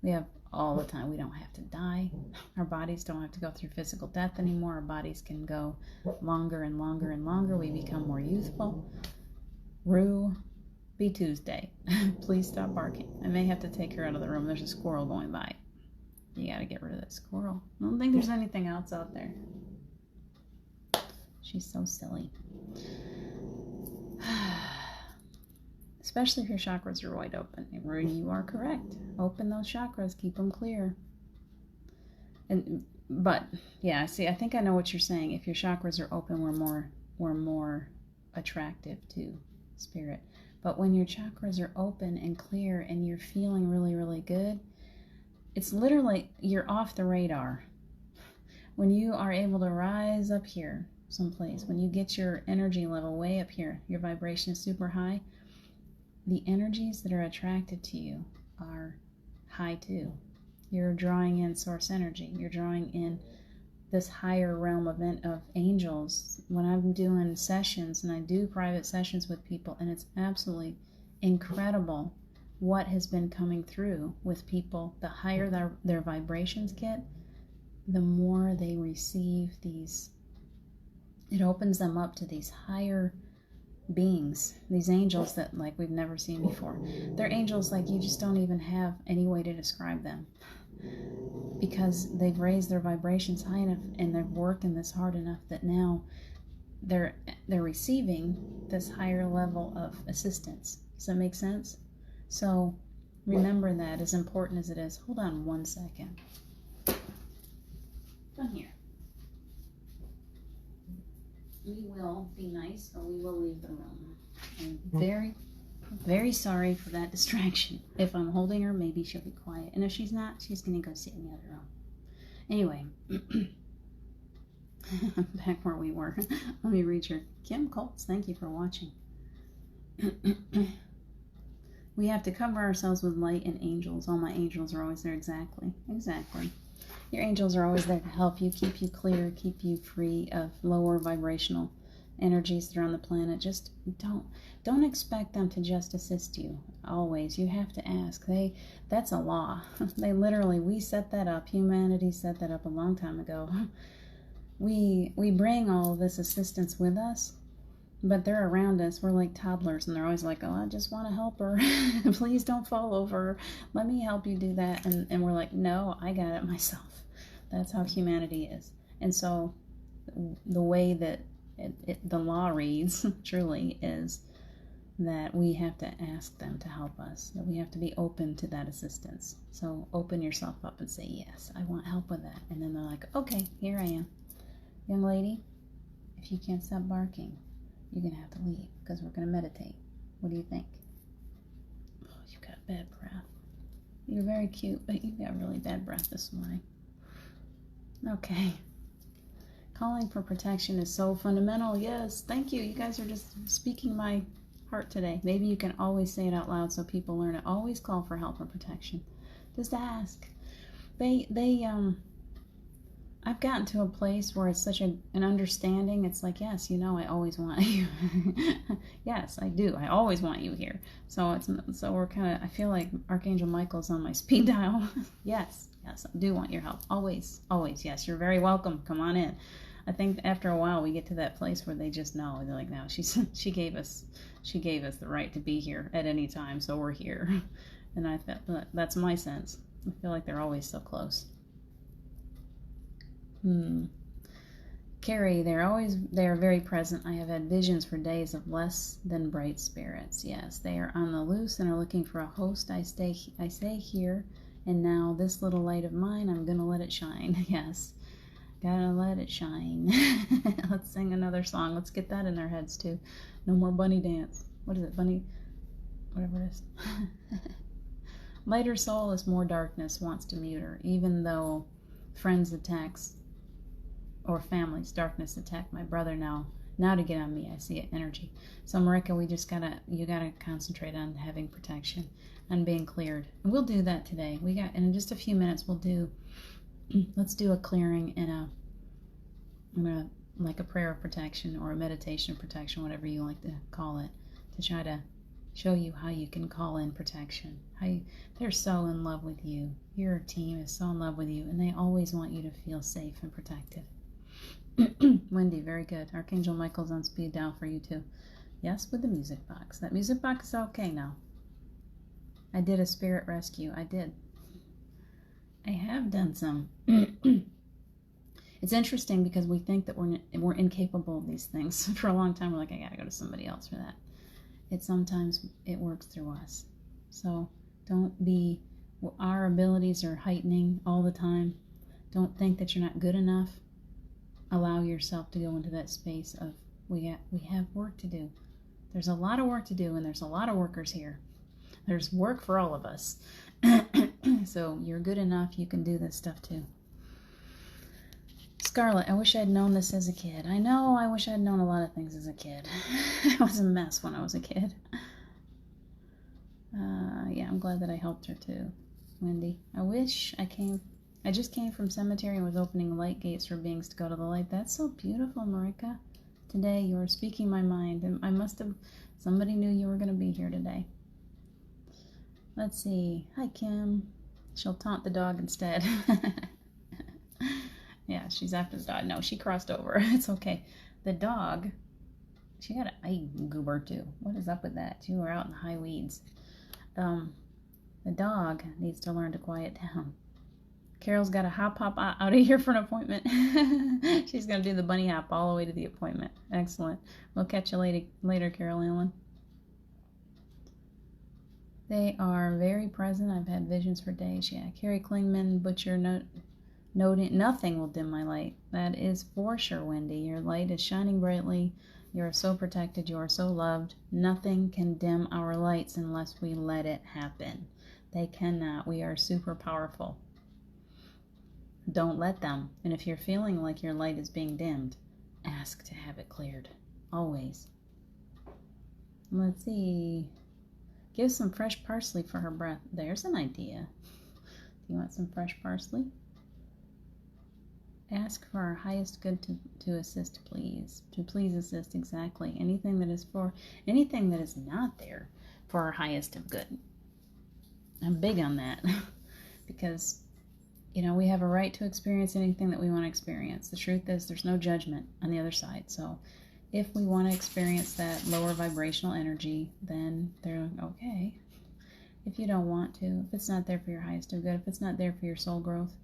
We have all the time. We don't have to die. Our bodies don't have to go through physical death anymore. Our bodies can go longer and longer and longer. We become more youthful. Rue, be Tuesday. Please stop barking. I may have to take her out of the room. There's a squirrel going by. You gotta get rid of that squirrel. I don't think there's anything else out there. She's so silly. Especially if your chakras are wide open. You are correct. Open those chakras. Keep them clear. But yeah, see, I think I know what you're saying. If your chakras are open, we're more attractive to spirit. But when your chakras are open and clear and you're feeling really, really good, it's literally you're off the radar. When you are able to rise up here someplace, when you get your energy level way up here, your vibration is super high, the energies that are attracted to you are high too. You're drawing in source energy. You're drawing in this higher realm of angels. When I'm doing sessions, and I do private sessions with people, and it's absolutely incredible what has been coming through with people. The higher their vibrations get, the more they receive these. It opens them up to these higher beings, these angels that like we've never seen before. They're angels like you just don't even have any way to describe them, because they've raised their vibrations high enough and they've worked in this hard enough that now they're receiving this higher level of assistance. Does that make sense? So remember that, as important as it is. Hold on one second. Come here. We will be nice, or we will leave the room. I'm very, very sorry for that distraction. If I'm holding her, maybe she'll be quiet. And if she's not, she's going to go sit in the other room. Anyway, back where we were. Let me read your Kim Colts. Thank you for watching. We have to cover ourselves with light and angels. All my angels are always there. Exactly. Your angels are always there to help you, keep you clear, keep you free of lower vibrational energies that are on the planet. Just don't expect them to just assist you. Always. You have to ask. That's a law. We set that up. Humanity set that up a long time ago. We bring all of this assistance with us, but they're around us. We're like toddlers, and they're always like, oh, I just want to help her. Please don't fall over. Let me help you do that. And we're like, no, I got it myself. That's how humanity is. And so the way that the law reads, truly, is that we have to ask them to help us, that we have to be open to that assistance. So open yourself up and say, yes, I want help with that. And then they're like, okay, here I am. Young lady, if you can't stop barking, you're going to have to leave, because we're going to meditate. What do you think? Oh, you got bad breath. You're very cute, but you got really bad breath this morning. Okay. Calling for protection is so fundamental. Yes, thank you. You guys are just speaking my heart today. Maybe you can always say it out loud so people learn it. Always call for help and protection. Just ask. I've gotten to a place where it's such an understanding. It's like, yes, I always want you. Yes, I do. I always want you here. So we're kind of, I feel like Archangel Michael's on my speed dial. Yes, I do want your help. Always, yes, you're very welcome. Come on in. I think after a while we get to that place where they just know. They're like, no, she gave us the right to be here at any time, so we're here. And I felt that's my sense. I feel like they're always so close. Carrie, they are very present. I have had visions for days of less than bright spirits. Yes, they are on the loose and are looking for a host. I stay here, and now this little light of mine, I'm gonna let it shine. Yes, gotta let it shine. Let's sing another song. Let's get that in our heads too. No more bunny dance. What is it, bunny? Whatever it is. Lighter soul is more darkness, wants to mute her, even though friends attacks or family's darkness attack my brother now to get on me. I see it, energy. So Marika, you gotta concentrate on having protection and being cleared. And we'll do that today. And in just a few minutes let's do a clearing in like a prayer of protection or a meditation of protection, whatever you like to call it, to try to show you how you can call in protection. They're so in love with you. Your team is so in love with you, and they always want you to feel safe and protected. Wendy, very good. Archangel Michael's on speed dial for you too. Yes, with the music box. That music box is okay now. I did a spirit rescue. I did. I have done some. It's interesting because we think that we're incapable of these things. For a long time, we're like, I gotta go to somebody else for that. Sometimes it works through us. So don't be, our abilities are heightening all the time. Don't think that you're not good enough. Allow yourself to go into that space of, we have work to do. There's a lot of work to do, and there's a lot of workers here. There's work for all of us. So you're good enough. You can do this stuff too. Scarlett, I wish I'd known this as a kid. I know, I wish I'd known a lot of things as a kid. I was a mess when I was a kid. Yeah, I'm glad that I helped her too, Wendy. I just came from cemetery and was opening light gates for beings to go to the light. That's so beautiful, Marika. Today you are speaking my mind, and somebody knew you were going to be here today. Let's see. Hi, Kim. She'll taunt the dog instead. Yeah, she's after the dog. No, she crossed over. It's okay. The dog, she got an eye goober too. What is up with that? You were out in the high weeds. The dog needs to learn to quiet down. Carol's got to hop out of here for an appointment. She's going to do the bunny hop all the way to the appointment. Excellent. We'll catch you later, Carol Ellen. They are very present. I've had visions for days. Yeah, Carrie Klingman, Butcher, nothing will dim my light. That is for sure, Wendy. Your light is shining brightly. You are so protected. You are so loved. Nothing can dim our lights unless we let it happen. They cannot. We are super powerful. Don't let them. And if you're feeling like your light is being dimmed, ask to have it cleared. Always. Let's see. Give some fresh parsley for her breath. There's an idea. Do you want some fresh parsley? Ask for our highest good to assist, please. To please assist, exactly. Anything that is not there for our highest of good. I'm big on that. Because, we have a right to experience anything that we want to experience. The truth is there's no judgment on the other side. So if we want to experience that lower vibrational energy, then they're okay. If you don't want to, if it's not there for your highest of good, if it's not there for your soul growth,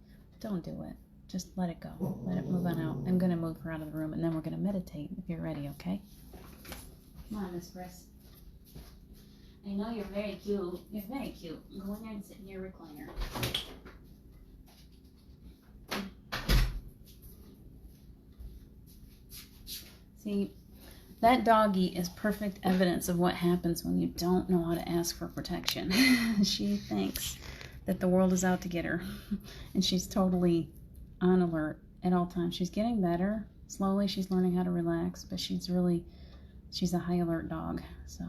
don't do it. Just let it go. Let it move on out. I'm going to move her out of the room, and then we're going to meditate if you're ready, okay? Come on, Miss Chris. I know you're very cute. You're very cute. Go in there and sit in your recliner. See, that doggy is perfect evidence of what happens when you don't know how to ask for protection. She thinks that the world is out to get her, and she's totally on alert at all times. She's getting better. Slowly she's learning how to relax, but she's a high alert dog. So,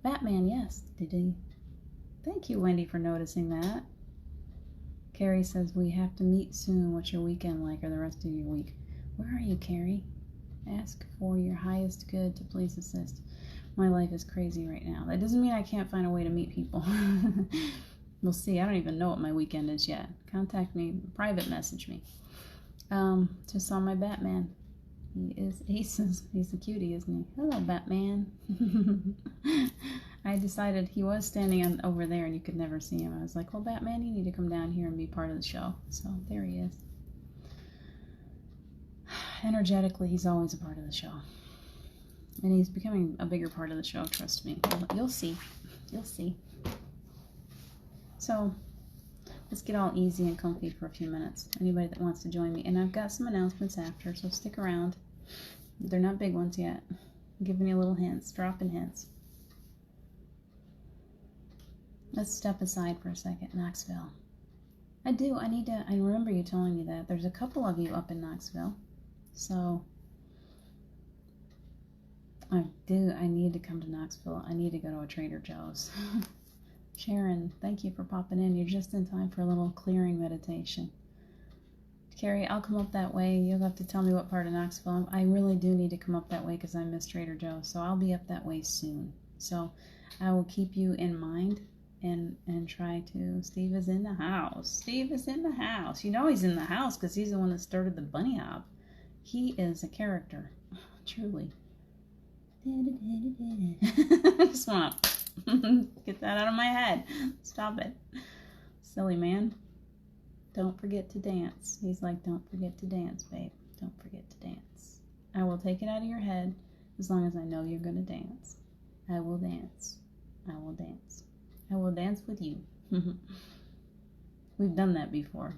Batman, yes. Thank you, Wendy, for noticing that. Carrie says, we have to meet soon. What's your weekend like, or the rest of your week? Where are you, Carrie? Ask for your highest good to please assist. My life is crazy right now. That doesn't mean I can't find a way to meet people. We'll see. I don't even know what my weekend is yet. Contact me, private message me. Just saw my Batman. He's a cutie, isn't he? Hello, Batman. I decided he was standing over there and you could never see him. I was like, well, Batman, you need to come down here and be part of the show. So there he is. Energetically, he's always a part of the show. And he's becoming a bigger part of the show, trust me. You'll see. You'll see. So, let's get all easy and comfy for a few minutes. Anybody that wants to join me. And I've got some announcements after, so stick around. They're not big ones yet. I'm giving you little hints, dropping hints. Let's step aside for a second, Knoxville. I remember you telling me that. There's a couple of you up in Knoxville. So, I need to come to Knoxville. I need to go to a Trader Joe's. Sharon, thank you for popping in. You're just in time for a little clearing meditation. Carrie, I'll come up that way. You'll have to tell me what part of Knoxville. I really do need to come up that way because I miss Trader Joe's. So I'll be up that way soon. So I will keep you in mind and try to. Steve is in the house. Steve is in the house. You know he's in the house because he's the one that started the bunny hop. He is a character, truly. I just want to get that out of my head. Stop it. Silly man. Don't forget to dance. He's like, don't forget to dance, babe. Don't forget to dance. I will take it out of your head as long as I know you're going to dance. I will dance. I will dance. I will dance with you. We've done that before.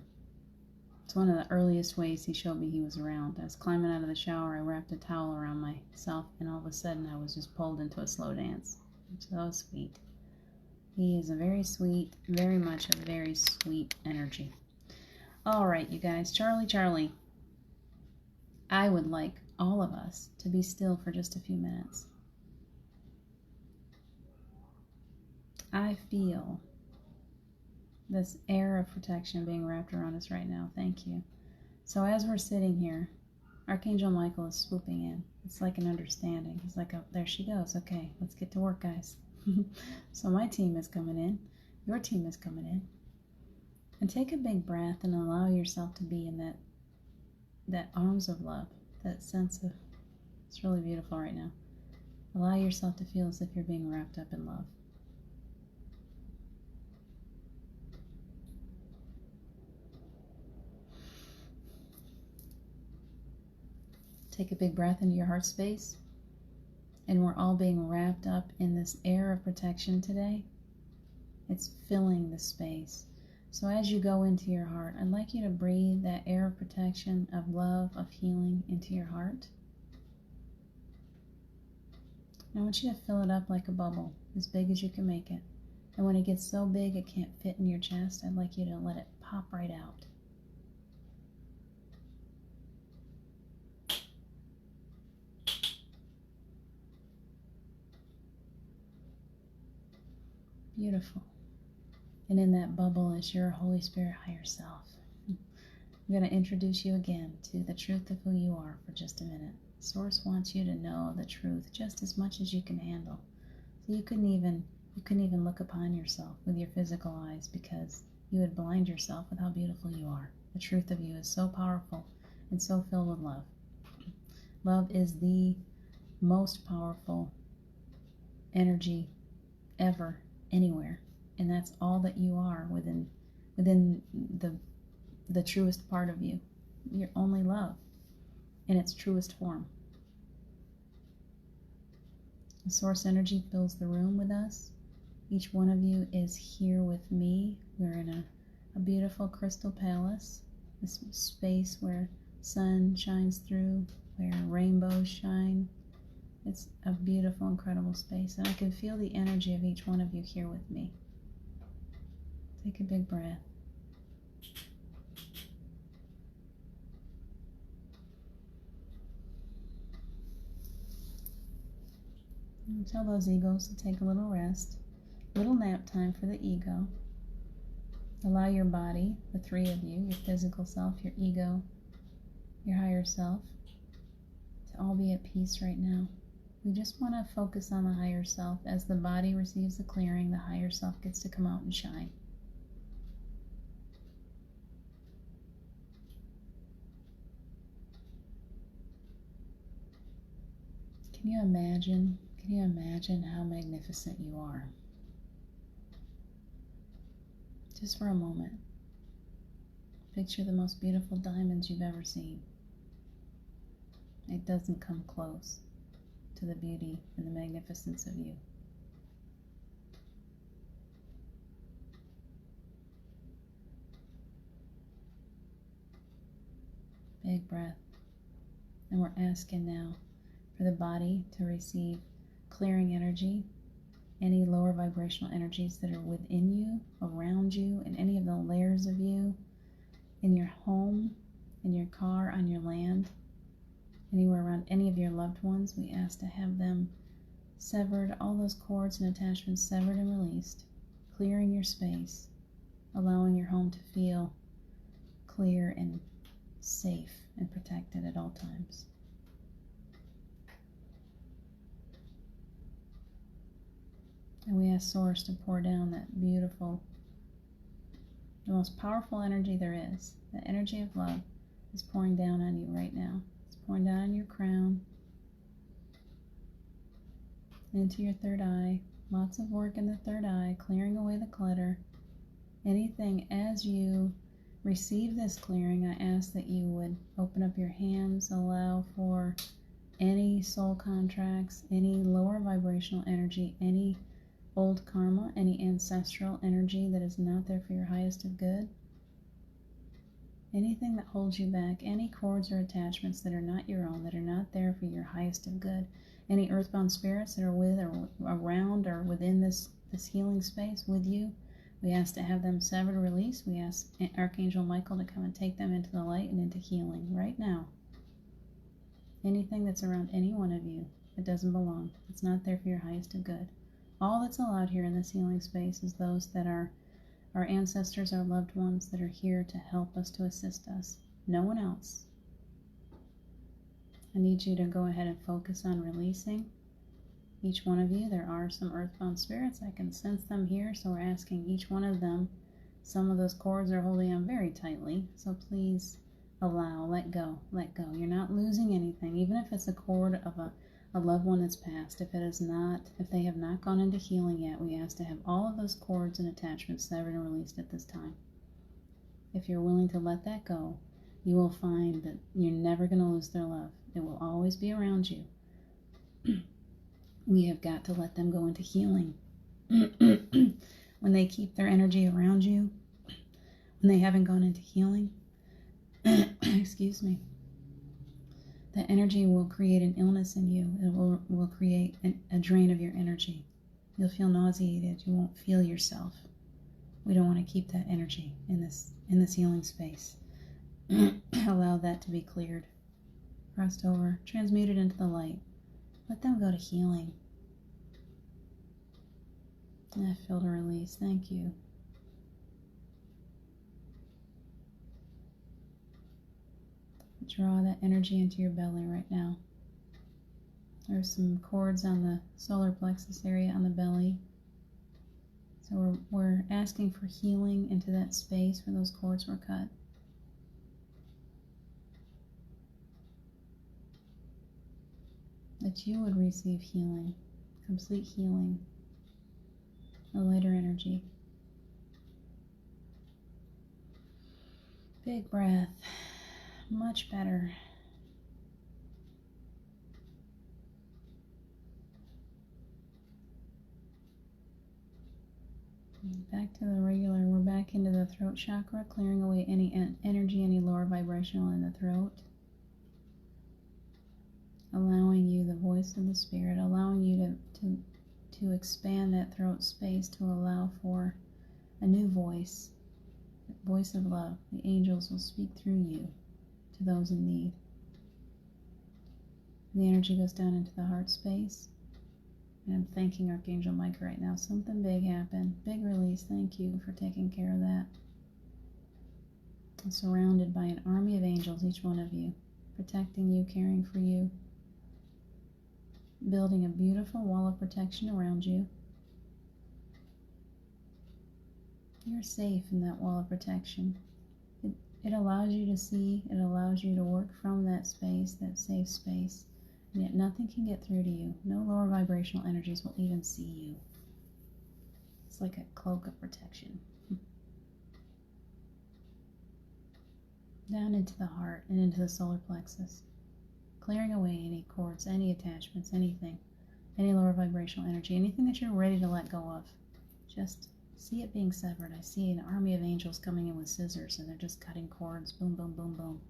It's one of the earliest ways he showed me he was around. I was climbing out of the shower. I wrapped a towel around myself, and all of a sudden I was just pulled into a slow dance. So sweet. He is a very sweet, very much a very sweet energy. All right, you guys. Charlie. I would like all of us to be still for just a few minutes. I feel this air of protection being wrapped around us right now. Thank you. So as we're sitting here, Archangel Michael is swooping in. It's like an understanding. He's like, oh, there she goes. Okay, let's get to work, guys. So my team is coming in. Your team is coming in. And take a big breath and allow yourself to be in that arms of love, that sense of, it's really beautiful right now. Allow yourself to feel as if you're being wrapped up in love. Take a big breath into your heart space. And we're all being wrapped up in this air of protection today. It's filling the space. So as you go into your heart, I'd like you to breathe that air of protection, of love, of healing into your heart. I want you to fill it up like a bubble, as big as you can make it. And when it gets so big it can't fit in your chest, I'd like you to let it pop right out. Beautiful. And in that bubble is your Holy Spirit higher self. I'm going to introduce you again to the truth of who you are for just a minute. Source wants you to know the truth just as much as you can handle. So you couldn't even look upon yourself with your physical eyes because you would blind yourself with how beautiful you are. The truth of you is so powerful and so filled with love. Love is the most powerful energy ever, anywhere. And that's all that you are within the truest part of you. You're only love in its truest form. The source energy fills the room with us. Each one of you is here with me. We're in a beautiful crystal palace, this space where sun shines through, where rainbows shine. It's a beautiful, incredible space, and I can feel the energy of each one of you here with me. Take a big breath. And tell those egos to take a little rest, little nap time for the ego. Allow your body, the three of you, your physical self, your ego, your higher self, to all be at peace right now. We just want to focus on the higher self. As the body receives the clearing, the higher self gets to come out and shine. Can you imagine how magnificent you are? Just for a moment. Picture the most beautiful diamonds you've ever seen. It doesn't come close to the beauty and the magnificence of you. Big breath. And we're asking now for the body to receive clearing energy, any lower vibrational energies that are within you, around you, in any of the layers of you, in your home, in your car, on your land, anywhere around any of your loved ones. We ask to have them severed, all those cords and attachments severed and released, clearing your space, allowing your home to feel clear and safe and protected at all times. And we ask Source to pour down that beautiful, the most powerful energy there is. The energy of love is pouring down on you right now. It's pouring down on your crown, into your third eye. Lots of work in the third eye, clearing away the clutter. Anything, as you receive this clearing, I ask that you would open up your hands, allow for any soul contracts, any lower vibrational energy, any old karma, any ancestral energy that is not there for your highest of good, anything that holds you back, any cords or attachments that are not your own, that are not there for your highest of good, any earthbound spirits that are with or around or within this healing space with you, we ask to have them severed or released. We ask Archangel Michael to come and take them into the light and into healing right now. Anything that's around any one of you that doesn't belong, it's not there for your highest of good. All that's allowed here in this healing space is those that are our ancestors, our loved ones that are here to help us, to assist us. No one else. I need you to go ahead and focus on releasing each one of you. There are some earthbound spirits. I can sense them here, so we're asking each one of them. Some of those cords are holding on very tightly, so please allow, let go, let go. You're not losing anything, even if it's a cord of a loved one that's passed. If they have not gone into healing yet, we ask to have all of those cords and attachments severed and released at this time. If you're willing to let that go, you will find that you're never going to lose their love. It will always be around you. We have got to let them go into healing. When they keep their energy around you, when they haven't gone into healing, excuse me, the energy will create an illness in you. It will create a drain of your energy. You'll feel nauseated. You won't feel yourself. We don't want to keep that energy in this healing space. Allow that to be cleared, crossed over, transmuted into the light. Let them go to healing. I feel the release. Thank you. Draw that energy into your belly right now. There's some cords on the solar plexus area on the belly. So we're asking for healing into that space where those cords were cut. That you would receive healing, complete healing, a lighter energy. Big breath, much better. Back to the regular, we're back into the throat chakra, clearing away any energy, any lower vibrational in the throat. Allowing you, the voice of the Spirit, allowing you to expand that throat space to allow for a new voice, the voice of love. The angels will speak through you to those in need. The energy goes down into the heart space. And I'm thanking Archangel Mike right now. Something big happened. Big release. Thank you for taking care of that. I'm surrounded by an army of angels, each one of you, protecting you, caring for you, building a beautiful wall of protection around you. You're safe in that wall of protection. It allows you to see, it allows you to work from that space, that safe space, and yet nothing can get through to you. No lower vibrational energies will even see you. It's like a cloak of protection. Down into the heart and into the solar plexus. Clearing away any cords, any attachments, anything, any lower vibrational energy, anything that you're ready to let go of. Just see it being severed. I see an army of angels coming in with scissors, and they're just cutting cords, boom, boom, boom, boom,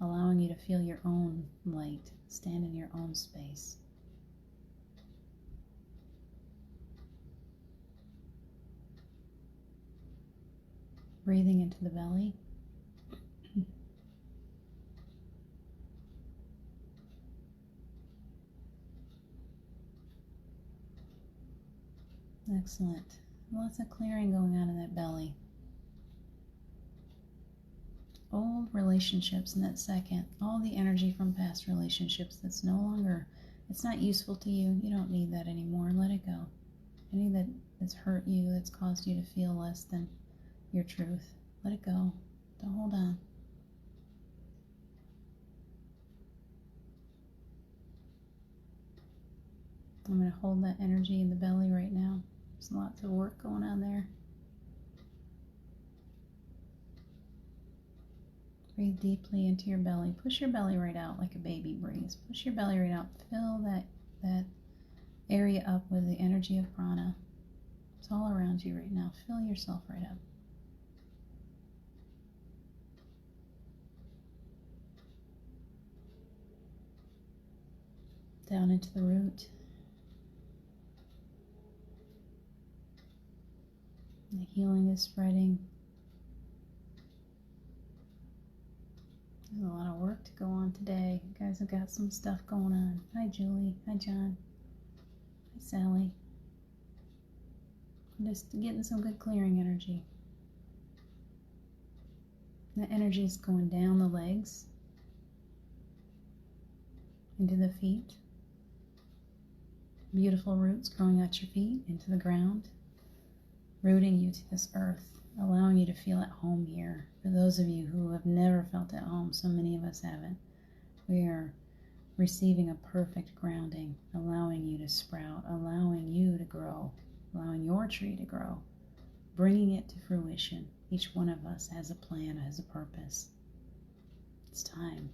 allowing you to feel your own light, stand in your own space. Breathing into the belly. Excellent. Lots of clearing going on in that belly. Old relationships in that second. All the energy from past relationships that's no longer, it's not useful to you. You don't need that anymore. Let it go. any that's hurt you, that's caused you to feel less than your truth. Let it go. Don't hold on. I'm going to hold that energy in the belly right now. There's lots of work going on there. Breathe deeply into your belly. Push your belly right out like a baby breathes. Push your belly right out. Fill that area up with the energy of prana. It's all around you right now. Fill yourself right up. Down into the root. The healing is spreading. There's a lot of work to go on today. You guys have got some stuff going on. Hi, Julie. Hi, John. Hi, Sally. I'm just getting some good clearing energy. The energy is going down the legs, into the feet. Beautiful roots growing at your feet, into the ground, rooting you to this earth, allowing you to feel at home here. For those of you who have never felt at home, so many of us haven't, we are receiving a perfect grounding, allowing you to sprout, allowing you to grow, allowing your tree to grow, bringing it to fruition. Each one of us has a plan, has a purpose. It's time.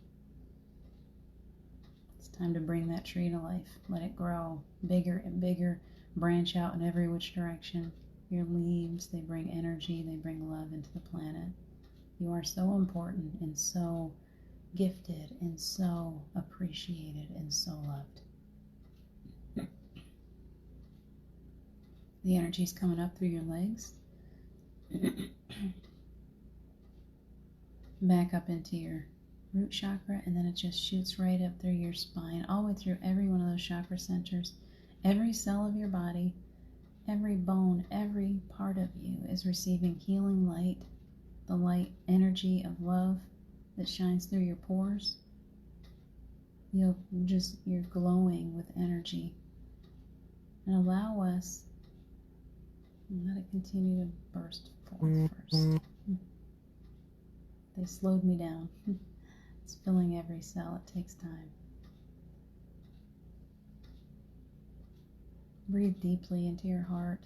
It's time to bring that tree to life. Let it grow bigger and bigger, branch out in every which direction. Your leaves, they bring energy, they bring love into the planet. You are so important and so gifted and so appreciated and so loved. The energy is coming up through your legs, back up into your root chakra, and then it just shoots right up through your spine, all the way through every one of those chakra centers. Every cell of your body, every bone, every part of you is receiving healing light, the light energy of love that shines through your pores. You're glowing with energy. And allow us, let it continue to burst forth first. They slowed me down. It's filling every cell. It takes time. Breathe deeply into your heart.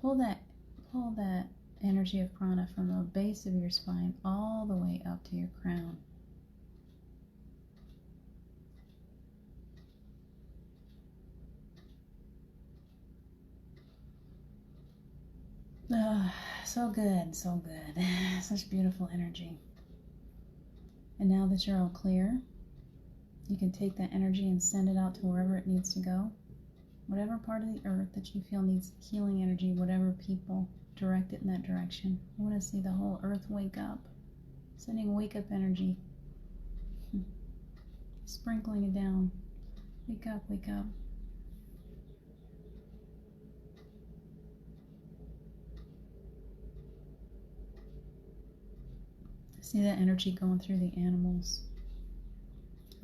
Pull that energy of prana from the base of your spine all the way up to your crown. So good, so good. Such beautiful energy. And now that you're all clear, you can take that energy and send it out to wherever it needs to go. Whatever part of the earth that you feel needs healing energy, whatever people, direct it in that direction. I want to see the whole earth wake up. Sending wake up energy. Sprinkling it down. Wake up, wake up. See that energy going through the animals,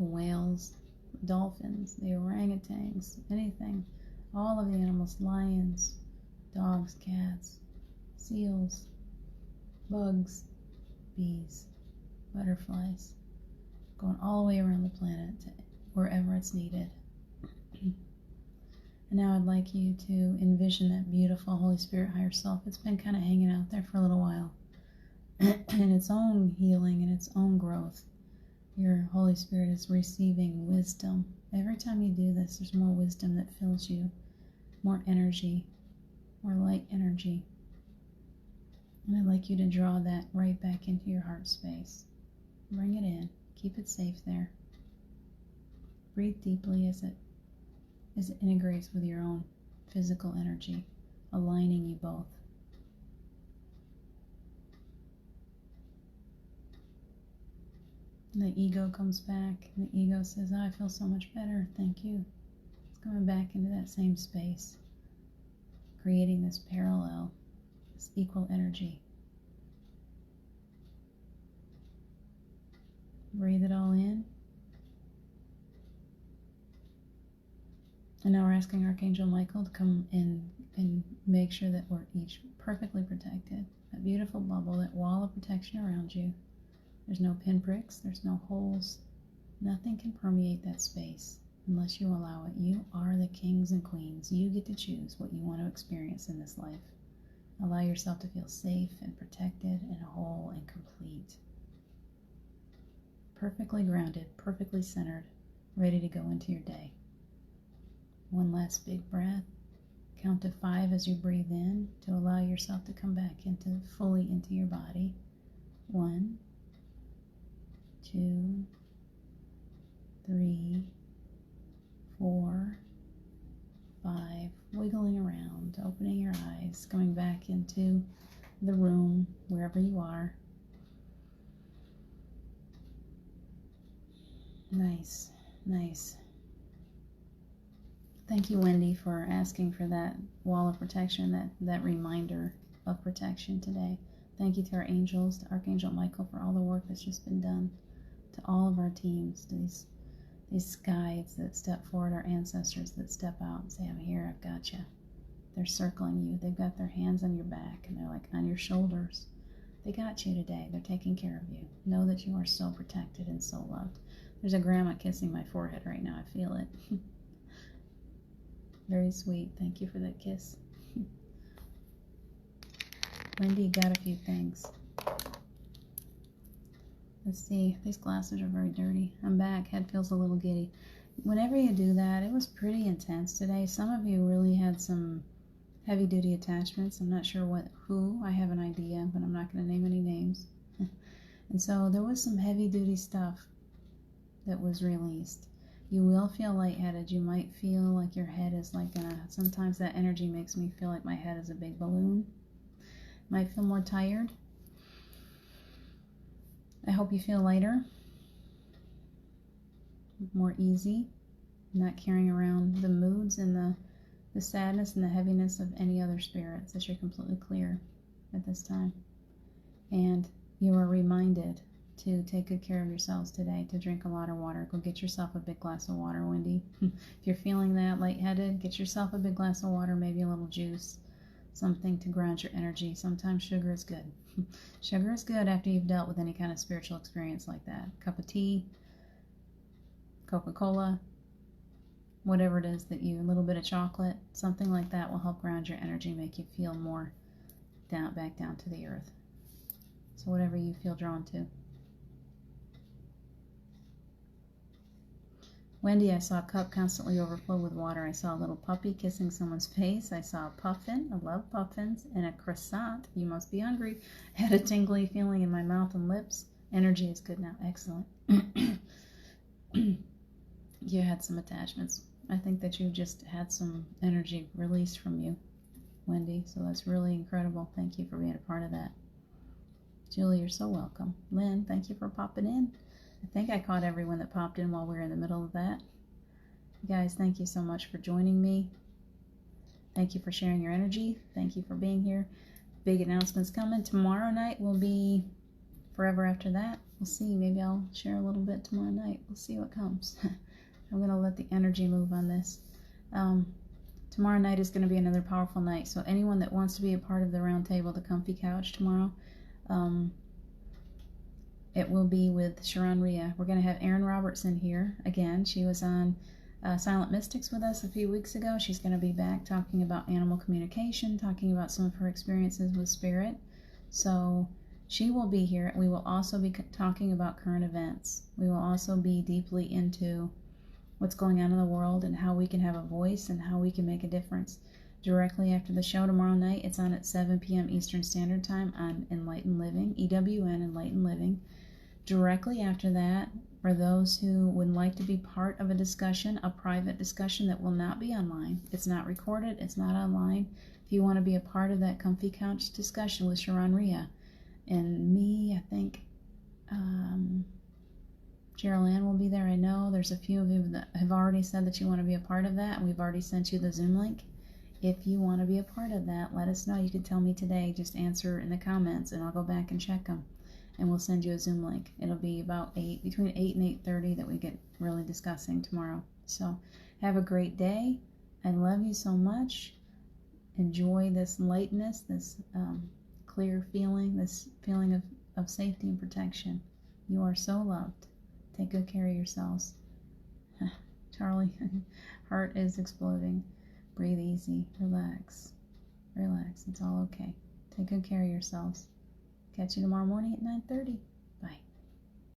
the whales, the dolphins, the orangutans, anything. All of the animals, lions, dogs, cats, seals, bugs, bees, butterflies, going all the way around the planet to wherever it's needed. And now I'd like you to envision that beautiful Holy Spirit higher self. It's been kind of hanging out there for a little while. In its own healing and its own growth. Your Holy Spirit is receiving wisdom. Every time you do this, there's more wisdom that fills you, more energy, more light energy. And I'd like you to draw that right back into your heart space. Bring it in. Keep it safe there. Breathe deeply as it integrates with your own physical energy, aligning you both. And the ego comes back, and the ego says, oh, I feel so much better, thank you. It's coming back into that same space, creating this parallel, this equal energy. Breathe it all in. And now we're asking Archangel Michael to come in and make sure that we're each perfectly protected. That beautiful bubble, that wall of protection around you. There's no pinpricks, there's no holes. Nothing can permeate that space unless you allow it. You are the kings and queens. You get to choose what you want to experience in this life. Allow yourself to feel safe and protected and whole and complete. Perfectly grounded, perfectly centered, ready to go into your day. One last big breath. Count to 5 as you breathe in to allow yourself to come back fully into your body. 1, 2, 3, 4, 5. Wiggling around, opening your eyes, going back into the room, wherever you are. Nice, nice. Thank you, Wendy, for asking for that wall of protection, that reminder of protection today. Thank you to our angels, to Archangel Michael, for all the work that's just been done, to all of our teams, to these guides that step forward, our ancestors that step out and say, I'm here, I've got you. They're circling you. They've got their hands on your back, and they're like on your shoulders. They got you today. They're taking care of you. Know that you are so protected and so loved. There's a grandma kissing my forehead right now. I feel it. Very sweet. Thank you for that kiss. Wendy got a few things. Let's see. These glasses are very dirty. I'm back. Head feels a little giddy. Whenever you do that, it was pretty intense today. Some of you really had some heavy-duty attachments. I'm not sure who. I have an idea, but I'm not going to name any names. And so there was some heavy-duty stuff that was released. You will feel lightheaded. You might feel like your head is like sometimes that energy makes me feel like my head is a big balloon. Might feel more tired. I hope you feel lighter, more easy, not carrying around the moods and the sadness and the heaviness of any other spirits, that you're completely clear at this time. And you are reminded to take good care of yourselves today, to drink a lot of water. Go get yourself a big glass of water, Wendy. If you're feeling that lightheaded, get yourself a big glass of water, maybe a little juice, something to ground your energy. Sometimes sugar is good. Sugar is good after you've dealt with any kind of spiritual experience like that. Cup of tea, Coca-Cola, whatever it is a little bit of chocolate, something like that will help ground your energy, make you feel more back down to the earth. So whatever you feel drawn to. Wendy, I saw a cup constantly overflow with water. I saw a little puppy kissing someone's face. I saw a puffin. I love puffins. And a croissant. You must be hungry. Had a tingly feeling in my mouth and lips. Energy is good now. Excellent. You had some attachments. I think that you just had some energy released from you, Wendy. So that's really incredible. Thank you for being a part of that. Julie, you're so welcome. Lynn, thank you for popping in. I think I caught everyone that popped in while we were in the middle of that. You guys, thank you so much for joining me. Thank you for sharing your energy. Thank you for being here. Big announcements coming. Tomorrow night will be forever after that. We'll see. Maybe I'll share a little bit tomorrow night. We'll see what comes. I'm going to let the energy move on this. Tomorrow night is going to be another powerful night. So anyone that wants to be a part of the round table, the comfy couch tomorrow, it will be with Sharon Rhea. We're going to have Erin Robertson here again. She was on Silent Mystics with us a few weeks ago. She's going to be back talking about animal communication, talking about some of her experiences with spirit. So she will be here. We will also be talking about current events. We will also be deeply into what's going on in the world and how we can have a voice and how we can make a difference. Directly after the show tomorrow night, it's on at 7 p.m. Eastern Standard Time on Enlightened Living, EWN Enlightened Living. Directly after that, for those who would like to be part of a discussion, a private discussion that will not be online. It's not recorded, it's not online. If you want to be a part of that comfy couch discussion with Sharon Rhea and me, I think Cheryl Ann will be there. I know there's a few of you that have already said that you want to be a part of that, and we've already sent you the Zoom link. If you want to be a part of that, let us know. You can tell me today. Just answer in the comments, and I'll go back and check them. And we'll send you a Zoom link. It'll be about between 8 and 8:30 that we get really discussing tomorrow. So have a great day. I love you so much. Enjoy this lightness, this clear feeling, this feeling of safety and protection. You are so loved. Take good care of yourselves. Charlie, heart is exploding. Breathe easy. Relax. Relax. It's all okay. Take good care of yourselves. Catch you tomorrow morning at 9:30.